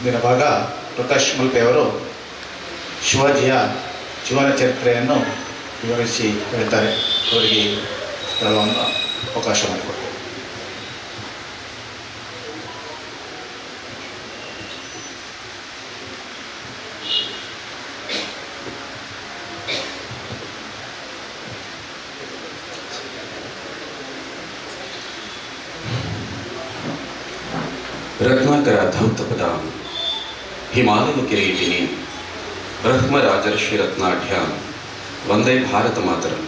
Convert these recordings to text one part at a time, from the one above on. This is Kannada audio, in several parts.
ಮುಂದಿನ ಭಾಗ ಪ್ರಕಾಶ್ ಮಲ್ಪೆಯವರು ಶಿವಾಜಿಯ ಜೀವನ ಚರಿತ್ರೆಯನ್ನು ವಿವರಿಸಿ ಹೇಳ್ತಾರೆ. ಅವರಿಗೆ ಸ್ಥಳವನ್ನು ಅವಕಾಶ ಮಾಡಿಕೊಡ್ತಾರೆ. ರತ್ನಾಕರ ಧೌತಪದಾಂ ಹಿಮಾಲಯ ಕಿರೀಟಿನಿ ಬ್ರಹ್ಮರಾಜರ್ಷಿ ರತ್ನಾಢ್ಯಾಂ ವಂದೇ ಭಾರತ ಮಾತರಂ.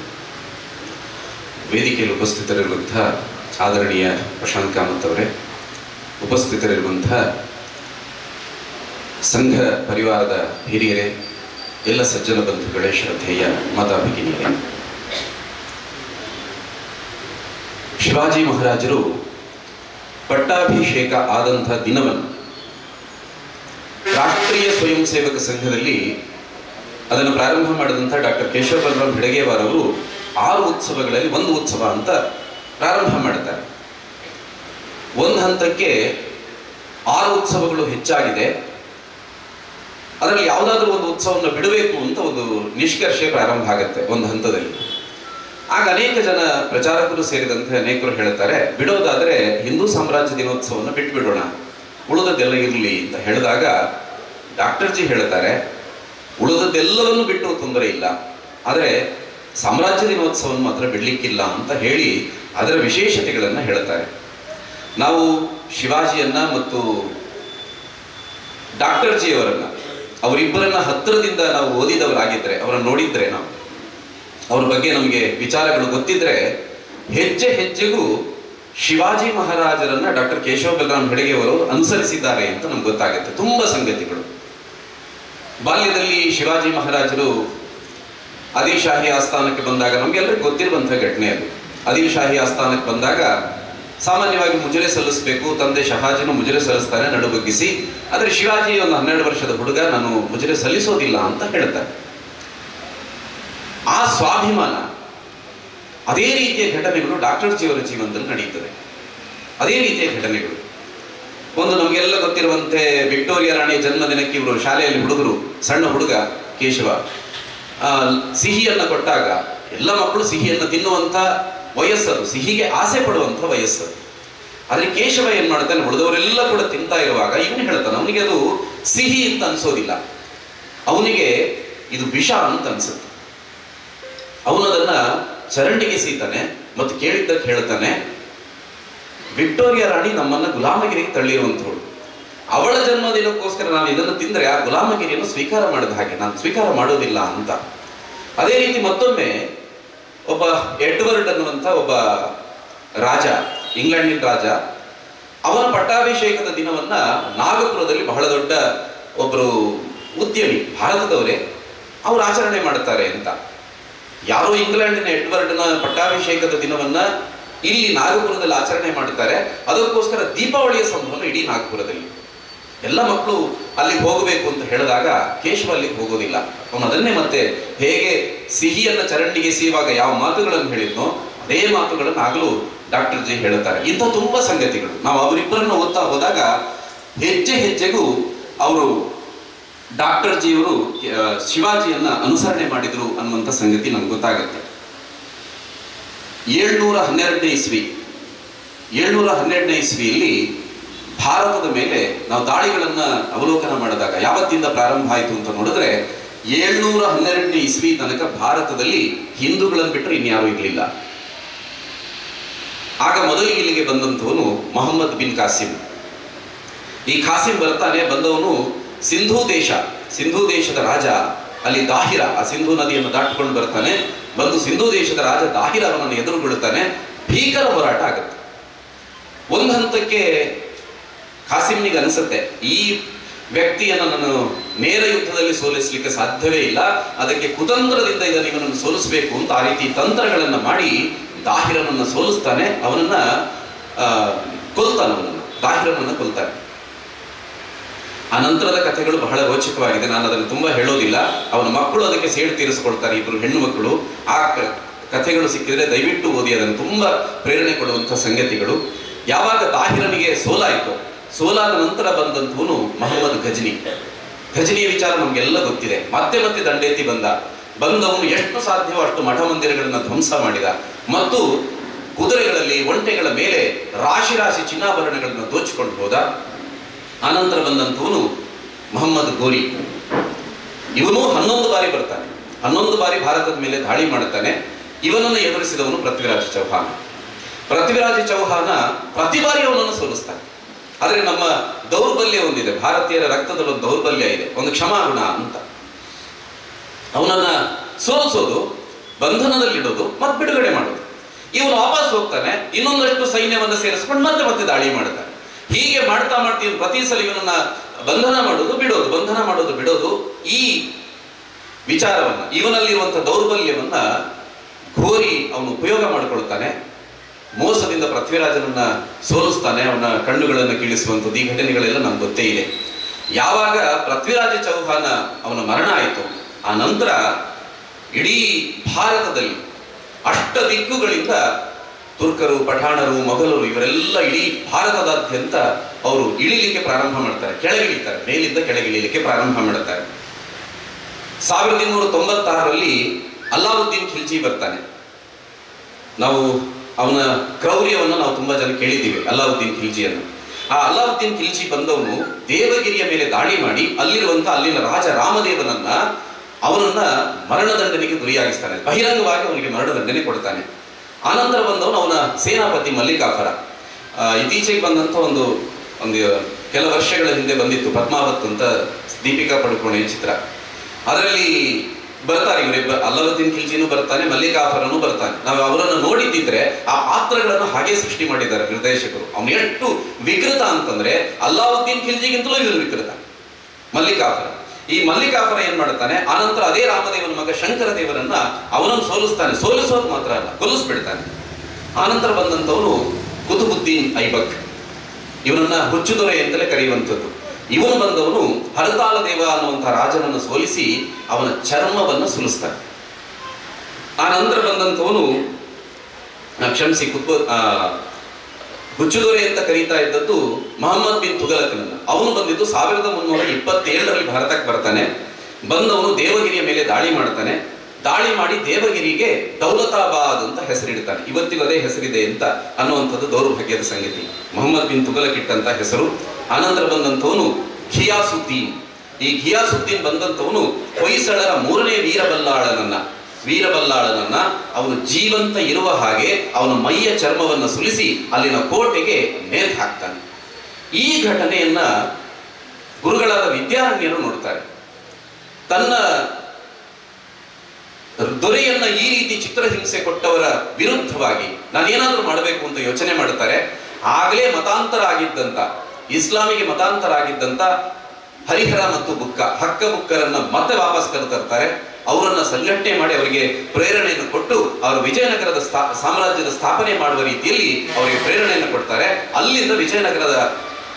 ವೇದಿಕೆಯಲ್ಲಿ ಉಪಸ್ಥಿತರಿರುವಂಥ ಆದರಣೀಯ ಪ್ರಶಾಂತ್ ಕಾಮತ್ ಅವರೇ, ಉಪಸ್ಥಿತರಿರುವಂಥ ಸಂಘ ಪರಿವಾರದ ಹಿರಿಯರೇ, ಎಲ್ಲ ಸಜ್ಜನ ಬಂಧುಗಳೇ, ಶ್ರದ್ಧೇಯ ಮಾತಾ ಭಗಿನಿಯರೇ, ಶಿವಾಜಿ ಮಹಾರಾಜರು ಪಟ್ಟಾಭಿಷೇಕ ಆದಂಥ ದಿನವನ್ನು ರಾಷ್ಟ್ರೀಯ ಸ್ವಯಂ ಸೇವಕ ಸಂಘದಲ್ಲಿ ಅದನ್ನು ಪ್ರಾರಂಭ ಮಾಡಿದಂಥ ಡಾಕ್ಟರ್ ಕೇಶವ ಬಲರಾಮ್ ಹೆಡಗೇವಾರ್ ಅವರು 6 ಉತ್ಸವಗಳಲ್ಲಿ ಒಂದು ಉತ್ಸವ ಅಂತ ಪ್ರಾರಂಭ ಮಾಡ್ತಾರೆ. ಒಂದು ಹಂತಕ್ಕೆ 6 ಉತ್ಸವಗಳು ಹೆಚ್ಚಾಗಿದೆ, ಅದರಲ್ಲಿ ಯಾವುದಾದ್ರೂ ಒಂದು ಉತ್ಸವವನ್ನು ಬಿಡಬೇಕು ಅಂತ ಒಂದು ನಿಷ್ಕರ್ಷೆ ಪ್ರಾರಂಭ ಆಗುತ್ತೆ ಒಂದು ಹಂತದಲ್ಲಿ. ಆಗ ಅನೇಕ ಜನ ಪ್ರಚಾರಕರು ಸೇರಿದಂತೆ ಅನೇಕರು ಹೇಳ್ತಾರೆ, ಬಿಡೋದಾದ್ರೆ ಹಿಂದೂ ಸಾಮ್ರಾಜ್ಯ ದಿನೋತ್ಸವವನ್ನು ಬಿಟ್ಬಿಡೋಣ, ಉಳಿದದ್ದೆಲ್ಲ ಇರಲಿ ಅಂತ ಹೇಳಿದಾಗ ಡಾಕ್ಟರ್ ಜಿ ಹೇಳ್ತಾರೆ, ಉಳಿದದ್ದೆಲ್ಲವನ್ನು ಬಿಟ್ಟು ತೊಂದರೆ ಇಲ್ಲ, ಆದರೆ ಸಾಮ್ರಾಜ್ಯ ದಿನೋತ್ಸವವನ್ನು ಮಾತ್ರ ಬಿಡ್ಲಿಕ್ಕಿಲ್ಲ ಅಂತ ಹೇಳಿ ಅದರ ವಿಶೇಷತೆಗಳನ್ನು ಹೇಳ್ತಾರೆ. ನಾವು ಶಿವಾಜಿಯನ್ನ ಮತ್ತು ಡಾಕ್ಟರ್ ಜಿ ಅವರನ್ನ, ಅವರಿಬ್ಬರನ್ನ ಹತ್ತಿರದಿಂದ ನಾವು ಓದಿದವರಾಗಿದ್ರೆ, ಅವರನ್ನು ನೋಡಿದ್ರೆ, ನಾವು ಅವ್ರ ಬಗ್ಗೆ ನಮಗೆ ವಿಚಾರಗಳು ಗೊತ್ತಿದ್ರೆ, ಹೆಜ್ಜೆ ಹೆಜ್ಜೆಗೂ ಶಿವಾಜಿ ಮಹಾರಾಜರನ್ನ ಡಾಕ್ಟರ್ ಕೇಶವ ಬಲರಾಮ್ ಹೆಡಗೇವಾರ್ ಅನುಸರಿಸಿದ್ದಾರೆ ಅಂತ ನಮ್ಗೆ ಗೊತ್ತಾಗುತ್ತೆ. ತುಂಬಾ ಸಂಗತಿಗಳು. ಬಾಲ್ಯದಲ್ಲಿ ಶಿವಾಜಿ ಮಹಾರಾಜರು ಆದಿಲ್ಶಾಹಿ ಆಸ್ಥಾನಕ್ಕೆ ಬಂದಾಗ, ನಮ್ಗೆಲ್ಲರಿಗೂ ಗೊತ್ತಿರುವಂತಹ ಘಟನೆ ಅದು. ಆದಿಲ್ಶಾಹಿ ಆಸ್ಥಾನಕ್ಕೆ ಬಂದಾಗ ಸಾಮಾನ್ಯವಾಗಿ ಮುಜರೆ ಸಲ್ಲಿಸಬೇಕು, ತಂದೆ ಶಹಾಜಿನ ಮುಜರೆ ಸಲ್ಲಿಸ್ತಾನೆ ನಡುಬಗ್ಗಿಸಿ. ಆದರೆ ಶಿವಾಜಿ ಒಂದು 12 ವರ್ಷದ ಹುಡುಗ, ನಾನು ಮುಜರೆ ಸಲ್ಲಿಸೋದಿಲ್ಲ ಅಂತ ಹೇಳ್ತಾರೆ. ಆ ಸ್ವಾಭಿಮಾನ, ಅದೇ ರೀತಿಯ ಘಟನೆಗಳು ಡಾಕ್ಟರ್ ಜಿ ಅವರ ಜೀವನದಲ್ಲಿ ನಡೆಯುತ್ತದೆ. ಅದೇ ರೀತಿಯ ಘಟನೆಗಳು. ಒಂದು ನಮಗೆಲ್ಲ ಗೊತ್ತಿರುವಂತೆ ವಿಕ್ಟೋರಿಯಾ ರಾಣಿಯ ಜನ್ಮದಿನಕ್ಕೆ ಇವರು ಶಾಲೆಯಲ್ಲಿ ಹುಡುಗರು, ಸಣ್ಣ ಹುಡುಗ ಕೇಶವ ಸಿಹಿಯನ್ನ ಕೊಟ್ಟಾಗ ಎಲ್ಲ ಮಕ್ಕಳು ಸಿಹಿಯನ್ನು ತಿನ್ನುವಂಥ ವಯಸ್ಸದು, ಸಿಹಿಗೆ ಆಸೆ ಪಡುವಂಥ ವಯಸ್ಸದು. ಆದ್ರೆ ಕೇಶವ ಏನ್ ಮಾಡ್ತಾನೆ, ಉಳಿದವರೆಲ್ಲ ಕೂಡ ತಿಂತಾ ಇರುವಾಗ ಇವನು ಹೇಳ್ತಾನೆ, ಅವನಿಗೆ ಅದು ಸಿಹಿ ಅಂತ ಅನ್ಸೋದಿಲ್ಲ, ಅವನಿಗೆ ಇದು ವಿಷ ಅಂತ ಅನ್ಸುತ್ತೆ. ಅವನು ಅದನ್ನ ಚರಂಡಿಗೆ ಸೀತಾನೆ ಮತ್ತು ಕೇಳಿದ್ದಕ್ಕೆ ಹೇಳ್ತಾನೆ, ವಿಕ್ಟೋರಿಯಾ ರಾಣಿ ನಮ್ಮನ್ನ ಗುಲಾಮಗಿರಿಗೆ ತಳ್ಳಿರುವಂಥವಳು, ಅವಳ ಜನ್ಮದಿನಕ್ಕೋಸ್ಕರ ನಾನು ಇದನ್ನು ತಿಂದರೆ ಆ ಗುಲಾಮಗಿರಿಯನ್ನು ಸ್ವೀಕಾರ ಮಾಡಿದ ಹಾಗೆ, ನಾನು ಸ್ವೀಕಾರ ಮಾಡೋದಿಲ್ಲ ಅಂತ. ಅದೇ ರೀತಿ ಮತ್ತೊಮ್ಮೆ ಒಬ್ಬ ಎಡ್ವರ್ಡ್ ಅನ್ನುವಂಥ ಒಬ್ಬ ರಾಜ, ಇಂಗ್ಲೆಂಡಿನ ರಾಜ, ಅವನ ಪಟ್ಟಾಭಿಷೇಕದ ದಿನವನ್ನ ನಾಗಪುರದಲ್ಲಿ ಬಹಳ ದೊಡ್ಡ ಒಬ್ಬರು ಉದ್ಯಮಿ, ಭಾರತದವರೇ, ಅವರು ಆಚರಣೆ ಮಾಡ್ತಾರೆ ಅಂತ. ಯಾರೋ ಇಂಗ್ಲೆಂಡಿನ ಎಡ್ವರ್ಡ್ನ ಪಟ್ಟಾಭಿಷೇಕದ ದಿನವನ್ನ ಇಲ್ಲಿ ನಾಗಪುರದಲ್ಲಿ ಆಚರಣೆ ಮಾಡ್ತಾರೆ. ಅದಕ್ಕೋಸ್ಕರ ದೀಪಾವಳಿಯ ಸಂಭ್ರಮ ಇಡೀ ನಾಗಪುರದಲ್ಲಿ. ಎಲ್ಲ ಮಕ್ಕಳು ಅಲ್ಲಿಗೆ ಹೋಗಬೇಕು ಅಂತ ಹೇಳಿದಾಗ ಕೇಶವ ಅಲ್ಲಿಗೆ ಹೋಗೋದಿಲ್ಲ. ಅವನು ಅದನ್ನೇ ಮತ್ತೆ ಹೇಗೆ ಸಿಹಿಯನ್ನ ಚರಂಡಿಗೆ ಸೀವಾಗ ಯಾವ ಮಾತುಗಳನ್ನು ಹೇಳಿದ್ನೋ ಅದೇ ಮಾತುಗಳನ್ನು ಆಗಲೂ ಡಾಕ್ಟರ್ ಜಿ ಹೇಳುತ್ತಾರೆ. ಇಂಥ ತುಂಬಾ ಸಂಗತಿಗಳು ನಾವು ಅವರಿಬ್ಬರನ್ನು ಓದ್ತಾ ಹೋದಾಗ ಹೆಜ್ಜೆ ಹೆಜ್ಜೆಗೂ ಅವರು ಡಾಕ್ಟರ್ ಜಿ ಅವರು ಶಿವಾಜಿಯನ್ನ ಅನುಸರಣೆ ಮಾಡಿದ್ರು ಅನ್ನುವಂಥ ಸಂಗತಿ ನಮ್ಗೆ ಗೊತ್ತಾಗುತ್ತೆ. 712ನೇ ಇಸ್ವಿ 712ನೇ ಇಸ್ವಿಯಲ್ಲಿ ಭಾರತದ ಮೇಲೆ ನಾವು ದಾಳಿಗಳನ್ನ ಅವಲೋಕನ ಮಾಡಿದಾಗ ಯಾವತ್ತಿಂದ ಪ್ರಾರಂಭ ಆಯಿತು ಅಂತ ನೋಡಿದ್ರೆ 712ನೇ ಇಸ್ವಿ ತನಕ ಭಾರತದಲ್ಲಿ ಹಿಂದೂಗಳನ್ನು ಬಿಟ್ಟರೆ ಇನ್ಯಾರೂ ಇರಲಿಲ್ಲ. ಆಗ ಮೊದಲಿಗೆ ಇಲ್ಲಿಗೆ ಬಂದಂಥವನು ಮೊಹಮ್ಮದ್ ಬಿನ್ ಕಾಸಿಂ. ಈ ಕಾಸಿಂ ಬರ್ತಾನೆ, ಬಂದವನು ಸಿಂಧೂ ದೇಶದ ರಾಜ ಅಲ್ಲಿ ದಾಹಿರ, ಆ ಸಿಂಧೂ ನದಿಯನ್ನು ದಾಟಿಕೊಂಡು ಬರ್ತಾನೆ. ಬಂದು ಸಿಂಧೂ ದೇಶದ ರಾಜ ದಾಹಿರ ಅವನನ್ನು ಎದುರುಗೊಳ್ಳುತ್ತಾನೆ. ಭೀಕರ ಹೋರಾಟ ಆಗುತ್ತೆ. ಒಂದು ಹಂತಕ್ಕೆ ಕಾಸಿಂನಿಗೆ ಅನಿಸುತ್ತೆ, ಈ ವ್ಯಕ್ತಿಯನ್ನು ನಾನು ನೇರ ಯುದ್ಧದಲ್ಲಿ ಸೋಲಿಸಲಿಕ್ಕೆ ಸಾಧ್ಯವೇ ಇಲ್ಲ, ಅದಕ್ಕೆ ಕುತಂತ್ರದಿಂದ ಇದನ್ನು ಇವನನ್ನು ಸೋಲಿಸಬೇಕು ಅಂತ ಆ ರೀತಿ ತಂತ್ರಗಳನ್ನು ಮಾಡಿ ದಾಹಿರನನ್ನು ಸೋಲಿಸ್ತಾನೆ. ಅವನನ್ನ ದಾಹಿರನನ್ನು ಕೊಲ್ತಾನೆ. ಆ ನಂತರದ ಕಥೆಗಳು ಬಹಳ ರೋಚಕವಾಗಿದೆ, ನಾನು ಅದನ್ನು ತುಂಬಾ ಹೇಳೋದಿಲ್ಲ. ಅವನ ಮಕ್ಕಳು ಅದಕ್ಕೆ ಸೇಡು ತೀರಿಸಿಕೊಳ್ತಾರೆ, 2 ಹೆಣ್ಣು ಮಕ್ಕಳು. ಆ ಕಥೆಗಳು ಸಿಕ್ಕಿದ್ರೆ ದಯವಿಟ್ಟು ಓದಿ, ಅದನ್ನು ತುಂಬಾ ಪ್ರೇರಣೆ ಕೊಡುವಂಥ ಸಂಗತಿಗಳು. ಯಾವಾಗ ದಾಹಿರನಿಗೆ ಸೋಲಾಯಿತು, ಸೋಲಾದ ನಂತರ ಬಂದಂಥವನು ಮೊಹಮ್ಮದ್ ಘಜನಿಯ ವಿಚಾರ ನಮಗೆಲ್ಲ ಗೊತ್ತಿದೆ. ಮತ್ತೆ ಮತ್ತೆ ದಂಡೆತ್ತಿ ಬಂದವನು ಎಷ್ಟು ಸಾಧ್ಯವೋ ಅಷ್ಟು ಮಠ ಮಂದಿರಗಳನ್ನು ಧ್ವಂಸ ಮಾಡಿದ ಮತ್ತು ಕುದುರೆಗಳಲ್ಲಿ ಒಂಟೆಗಳ ಮೇಲೆ ರಾಶಿ ರಾಶಿ ಚಿನ್ನಾಭರಣಗಳನ್ನು ದೋಚಿಕೊಂಡು ಹೋದ. ಆನಂತರ ಬಂದಂಥವನು ಮೊಹಮ್ಮದ್ ಗೋರಿ. ಇವನು 11 ಬಾರಿ ಬರ್ತಾನೆ, 11 ಬಾರಿ ಭಾರತದ ಮೇಲೆ ದಾಳಿ ಮಾಡುತ್ತಾನೆ. ಇವನನ್ನು ಎದುರಿಸಿದವನು ಪೃಥ್ವಿರಾಜ ಚೌಹಾಣ. ಪೃಥ್ವಿರಾಜ ಚೌಹಾಣ ಪ್ರತಿ ಬಾರಿ ಅವನನ್ನು ಸೋಲಿಸ್ತಾನೆ. ಆದರೆ ನಮ್ಮ ದೌರ್ಬಲ್ಯ ಒಂದಿದೆ, ಭಾರತೀಯರ ರಕ್ತದಲ್ಲಿ ಒಂದು ದೌರ್ಬಲ್ಯ ಇದೆ, ಒಂದು ಕ್ಷಮಾಗುಣ ಅಂತ. ಅವನನ್ನ ಸೋಲಿಸೋದು, ಬಂಧನದಲ್ಲಿಡೋದು, ಮತ್ತೆ ಬಿಡುಗಡೆ ಮಾಡೋದು. ಇವನು ವಾಪಸ್ ಹೋಗ್ತಾನೆ, ಇನ್ನೊಂದಷ್ಟು ಸೈನ್ಯವನ್ನು ಸೇರಿಸ್ಕೊಂಡು ಮತ್ತೆ ದಾಳಿ ಮಾಡ್ತಾನೆ. ಹೀಗೆ ಮಾಡ್ತಾ ಇವನು ಪ್ರತಿ ಸಲ ಇವನನ್ನ ಬಂಧನ ಮಾಡೋದು ಬಿಡೋದು. ಈ ವಿಚಾರವನ್ನ, ಇವನಲ್ಲಿರುವಂತಹ ದೌರ್ಬಲ್ಯವನ್ನ ಘೋರಿ ಅವನು ಉಪಯೋಗ ಮಾಡಿಕೊಳ್ತಾನೆ. ಮೋಸದಿಂದ ಪೃಥ್ವಿರಾಜನನ್ನ ಸೋಲಿಸ್ತಾನೆ, ಅವನ ಕಣ್ಣುಗಳನ್ನು ಕೀಳಿಸುವಂಥದ್ದು. ಈ ಘಟನೆಗಳೆಲ್ಲ ನಮ್ಗೆ ಗೊತ್ತೇ ಇದೆ. ಯಾವಾಗ ಪೃಥ್ವಿರಾಜ ಚೌಹಾಣ ಅವನ ಮರಣ ಆಯಿತು, ಆ ನಂತರ ಇಡೀ ಭಾರತದಲ್ಲಿ ಅಷ್ಟ ದಿಕ್ಕುಗಳಿಂದ ತುರ್ಕರು, ಪಠಾಣರು, ಮೊಘಲರು ಇವರೆಲ್ಲ ಇಡೀ ಭಾರತದಾದ್ಯಂತ ಅವರು ಇಳಿಲಿಕ್ಕೆ ಪ್ರಾರಂಭ ಮಾಡ್ತಾರೆ, ಕೆಳಗಿಳಿತಾರೆ, ಮೇಲಿಂದ ಕೆಳಗಿಳಿಲಿಕ್ಕೆ ಪ್ರಾರಂಭ ಮಾಡುತ್ತಾರೆ. 1296ರಲ್ಲಿ ಅಲ್ಲಾವುದ್ದೀನ್ ಖಿಲ್ಜಿ ಬರ್ತಾನೆ. ನಾವು ಅವನ ಕ್ರೌರ್ಯವನ್ನು ನಾವು ತುಂಬಾ ಜನ ಕೇಳಿದ್ದೀವಿ, ಅಲ್ಲಾವುದ್ದೀನ್ ಖಿಲ್ಜಿಯನ್ನು. ಆ ಅಲ್ಲಾವುದ್ದೀನ್ ಖಿಲ್ಜಿ ಬಂದವನು ದೇವಗಿರಿಯ ಮೇಲೆ ದಾಳಿ ಮಾಡಿ ಅಲ್ಲಿನ ರಾಜ ರಾಮದೇವನನ್ನ ಅವನನ್ನ ಮರಣದಂಡನೆಗೆ ಗುರಿಯಾಗಿಸ್ತಾನೆ. ಬಹಿರಂಗವಾಗಿ ಅವನಿಗೆ ಮರಣದಂಡನೆ ಕೊಡ್ತಾನೆ. ಆನಂತರ ಬಂದವನು ಅವನ ಸೇನಾಪತಿ ಮಲ್ಲಿಕಾಫರ. ಇತ್ತೀಚೆಗೆ ಬಂದಂತ ಒಂದು ಕೆಲ ವರ್ಷಗಳ ಹಿಂದೆ ಬಂದಿತ್ತು ಪದ್ಮಾವತ್ ಅಂತ ದೀಪಿಕಾ ಪಡುಕೋಣೆಯ ಚಿತ್ರ. ಅದರಲ್ಲಿ ಬರ್ತಾರೆ ಇವರಿಬ್ಬರು, ಅಲ್ಲಾವುದ್ದೀನ್ ಖಿಲ್ಜಿನೂ ಬರ್ತಾನೆ, ಮಲ್ಲಿಕಾಫರನೂ ಬರ್ತಾನೆ. ನಾವು ಅವರನ್ನು ನೋಡಿದ್ದಿದ್ರೆ ಆ ಪಾತ್ರಗಳನ್ನು ಹಾಗೆ ಸೃಷ್ಟಿ ಮಾಡಿದ್ದಾರೆ ನಿರ್ದೇಶಕರು. ಅವನು ಎಷ್ಟು ವಿಕೃತ ಅಂತಂದ್ರೆ ಅಲ್ಲಾವುದ್ದೀನ್ ಖಿಲ್ಜಿಗಿಂತಲೂ ಇವರು ವಿಕೃತ ಮಲ್ಲಿಕಾಫರ. ಈ ಮಲ್ಲಿಕಾಫರ ಏನ್ ಮಾಡ್ತಾನೆ, ಆನಂತರ ಅದೇ ರಾಮದೇವನ ಮಗ ಶಂಕರ ದೇವರನ್ನ ಅವನನ್ನು ಸೋಲಿಸ್ತಾನೆ. ಸೋಲಿಸೋದು ಮಾತ್ರ ಅಲ್ಲ, ಕೊಲ್ಲಿಸ್ಬಿಡ್ತಾನೆ. ಆನಂತರ ಬಂದಂಥವನು ಕುತುಬುದ್ದೀನ್ ಐಬಕ್. ಇವನನ್ನ ಹುಚ್ಚುದೊರೆ ಅಂತಲೇ ಕರೆಯುವಂಥದ್ದು. ಇವನು ಬಂದವನು ಹರತಾಲ ದೇವ ಅನ್ನುವಂತಹ ರಾಜನನ್ನು ಸೋಲಿಸಿ ಅವನ ಚರ್ಮವನ್ನು ಸುಲಿಸ್ತಾನೆ. ಆ ನಂತರ ಬಂದಂಥವನು ಕ್ಷಮಿಸಿ ಹುಚ್ಚುದೊರೆ ಅಂತ ಕರೀತಾ ಇದ್ದದ್ದು ಮೊಹಮ್ಮದ್ ಬಿನ್ ತುಘಲಕನನ್ನ. ಅವನು ಬಂದಿದ್ದು 1327ರಲ್ಲಿ ಭಾರತಕ್ಕೆ ಬರ್ತಾನೆ. ಬಂದವನು ದೇವಗಿರಿಯ ಮೇಲೆ ದಾಳಿ ಮಾಡ್ತಾನೆ. ದಾಳಿ ಮಾಡಿ ದೇವಗಿರಿಗೆ ದೌಲತಾಬಾದ್ ಅಂತ ಹೆಸರಿಡ್ತಾನೆ. ಇವತ್ತಿಗೂ ಅದೇ ಹೆಸರಿದೆ ಅಂತ ಅನ್ನುವಂಥದ್ದು ದೌರ್ಭಾಗ್ಯದ ಸಂಗತಿ. ಮೊಹಮ್ಮದ್ ಬಿನ್ ತುಘಲಕ್ ಇಟ್ಟಂತ ಹೆಸರು. ಆನಂತರ ಬಂದಂಥವನು ಘಿಯಾಸುದ್ದೀನ್. ಈ ಘಿಯಾಸುದ್ದೀನ್ ಬಂದಂಥವನು ಹೊಯ್ಸಳರ 3ನೇ ವೀರಬಲ್ಲಾಳನನ್ನ ಅವನು ಜೀವಂತ ಇರುವ ಹಾಗೆ ಅವನ ಮೈಯ ಚರ್ಮವನ್ನು ಸುಲಿಸಿ ಅಲ್ಲಿನ ಕೋಟೆಗೆ ನೇತು ಹಾಕ್ತಾನೆ. ಈ ಘಟನೆಯನ್ನ ಗುರುಗಳಾದ ವಿದ್ಯಾರಣ್ಯರು ನೋಡ್ತಾರೆ. ತನ್ನ ದೊರೆಯನ್ನ ಈ ರೀತಿ ಚಿತ್ರಹಿಂಸೆ ಕೊಟ್ಟವರ ವಿರುದ್ಧವಾಗಿ ನಾನೇನಾದ್ರೂ ಮಾಡಬೇಕು ಅಂತ ಯೋಚನೆ ಮಾಡುತ್ತಾರೆ. ಆಗಲೇ ಮತಾಂತರ ಆಗಿದ್ದಂತ, ಇಸ್ಲಾಮಿಗೆ ಮತಾಂತರ ಆಗಿದ್ದಂತ ಹರಿಹರ ಮತ್ತು ಹಕ್ಕ ಬುಕ್ಕರನ್ನ ಮತ್ತೆ ವಾಪಸ್ ಕರೆತರ್ತಾರೆ. ಅವರನ್ನ ಸಂಘಟನೆ ಮಾಡಿ ಅವರಿಗೆ ಪ್ರೇರಣೆಯನ್ನು ಕೊಟ್ಟು ಅವರು ವಿಜಯನಗರದ ಸಾಮ್ರಾಜ್ಯದ ಸ್ಥಾಪನೆ ಮಾಡುವ ರೀತಿಯಲ್ಲಿ ಅವರಿಗೆ ಪ್ರೇರಣೆಯನ್ನು ಕೊಡ್ತಾರೆ. ಅಲ್ಲಿಂದ ವಿಜಯನಗರದ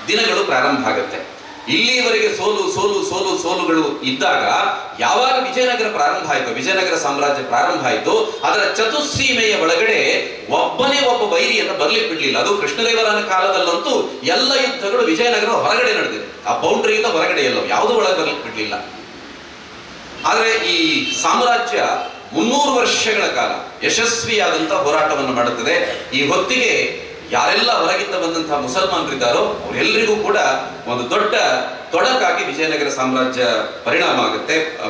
ದಿನಗಳು ಪ್ರಾರಂಭ ಆಗುತ್ತೆ. ಇಲ್ಲಿವರೆಗೆ ಸೋಲುಗಳು ಇದ್ದಾಗ ಯಾವಾಗ ವಿಜಯನಗರ ಪ್ರಾರಂಭ ಆಯಿತು, ವಿಜಯನಗರ ಸಾಮ್ರಾಜ್ಯ ಪ್ರಾರಂಭ ಆಯಿತು, ಅದರ ಚತುಸ್ಸೀಮೆಯ ಒಳಗಡೆ ಒಬ್ಬನೇ ಒಬ್ಬ ವೈರಿಯನ್ನು ಬರ್ಲಿಕ್ಕೆ ಬಿಡ್ಲಿಲ್ಲ. ಅದು ಕೃಷ್ಣದೇವರಾಯನ ಕಾಲದಲ್ಲಂತೂ ಎಲ್ಲ ಯುದ್ಧಗಳು ವಿಜಯನಗರ ಹೊರಗಡೆ ನಡೆದಿದೆ. ಆ ಬೌಂಡ್ರಿಯಿಂದ ಹೊರಗಡೆ ಎಲ್ಲೋ ಯಾವುದು ಒಳಗೆ ಬರ್ಲಿಕ್ಕೆ ಬಿಡ್ಲಿಲ್ಲ. ಆದರೆ ಈ ಸಾಮ್ರಾಜ್ಯ 300 ವರ್ಷಗಳ ಕಾಲ ಯಶಸ್ವಿಯಾದಂತಹ ಹೋರಾಟವನ್ನು ಮಾಡುತ್ತದೆ. ಈ ಹೊತ್ತಿಗೆ ಯಾರೆಲ್ಲ ಹೊರಗಿಂದ ಬಂದಂತಹ ಮುಸಲ್ಮಾನರಿದ್ದಾರೋ ಅವರೆಲ್ಲರಿಗೂ ಕೂಡ ಒಂದು ದೊಡ್ಡ ತೊಡಕಾಗಿ ವಿಜಯನಗರ ಸಾಮ್ರಾಜ್ಯ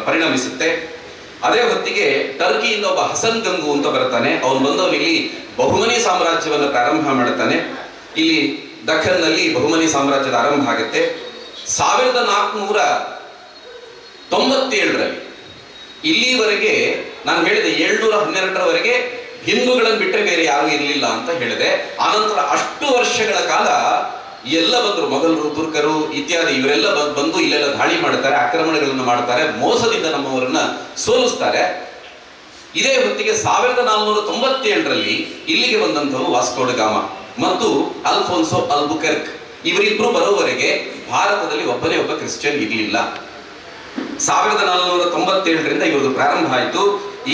ಪರಿಣಮಿಸುತ್ತೆ. ಅದೇ ಹೊತ್ತಿಗೆ ಟರ್ಕಿಯಿಂದ ಒಬ್ಬ ಹಸನ್ ಗಂಗು ಅಂತ ಬರ್ತಾನೆ. ಅವನು ಬಂದವನಿಗೆ ಬಹುಮನಿ ಸಾಮ್ರಾಜ್ಯವನ್ನು ಪ್ರಾರಂಭ ಮಾಡುತ್ತಾನೆ. ಇಲ್ಲಿ ದಖನ್ನಲ್ಲಿ ಬಹುಮನಿ ಸಾಮ್ರಾಜ್ಯದ ಆರಂಭ ಆಗುತ್ತೆ. 1497ರಲ್ಲಿ ಇಲ್ಲಿವರೆಗೆ ನಾನು ಹೇಳಿದೆ 712ರವರೆಗೆ ಹಿಂದೂಗಳನ್ನು ಬಿಟ್ಟರೆ ಬೇರೆ ಯಾರು ಇರಲಿಲ್ಲ ಅಂತ ಹೇಳಿದೆ. ಆನಂತರ ಅಷ್ಟು ವರ್ಷಗಳ ಕಾಲ ಎಲ್ಲ ಬಂದರು, ಮೊಘಲರು, ತುರ್ಕರು ಇತ್ಯಾದಿ ಇವರೆಲ್ಲ ಬಂದು ಇಲ್ಲೆಲ್ಲ ದಾಳಿ ಮಾಡ್ತಾರೆ, ಆಕ್ರಮಣಗಳನ್ನು ಮಾಡ್ತಾರೆ, ಮೋಸದಿಂದ ನಮ್ಮವರನ್ನ ಸೋಲಿಸ್ತಾರೆ. ಇದೇ ಹೊತ್ತಿಗೆ 1497ರಲ್ಲಿ ಇಲ್ಲಿಗೆ ಬಂದಂಥವರು ವಾಸ್ಕೋ ಡ ಗಾಮ ಮತ್ತು ಅಲ್ಫೋನ್ಸೋ ಅಲ್ಬುಕರ್ಕ್. ಇವರಿಬ್ರು ಬರೋವರೆಗೆ ಭಾರತದಲ್ಲಿ ಒಬ್ಬನೇ ಒಬ್ಬ ಕ್ರಿಶ್ಚಿಯನ್ ಇರಲಿಲ್ಲ. 1497ರಿಂದ ಇವರು ಪ್ರಾರಂಭ ಆಯಿತು.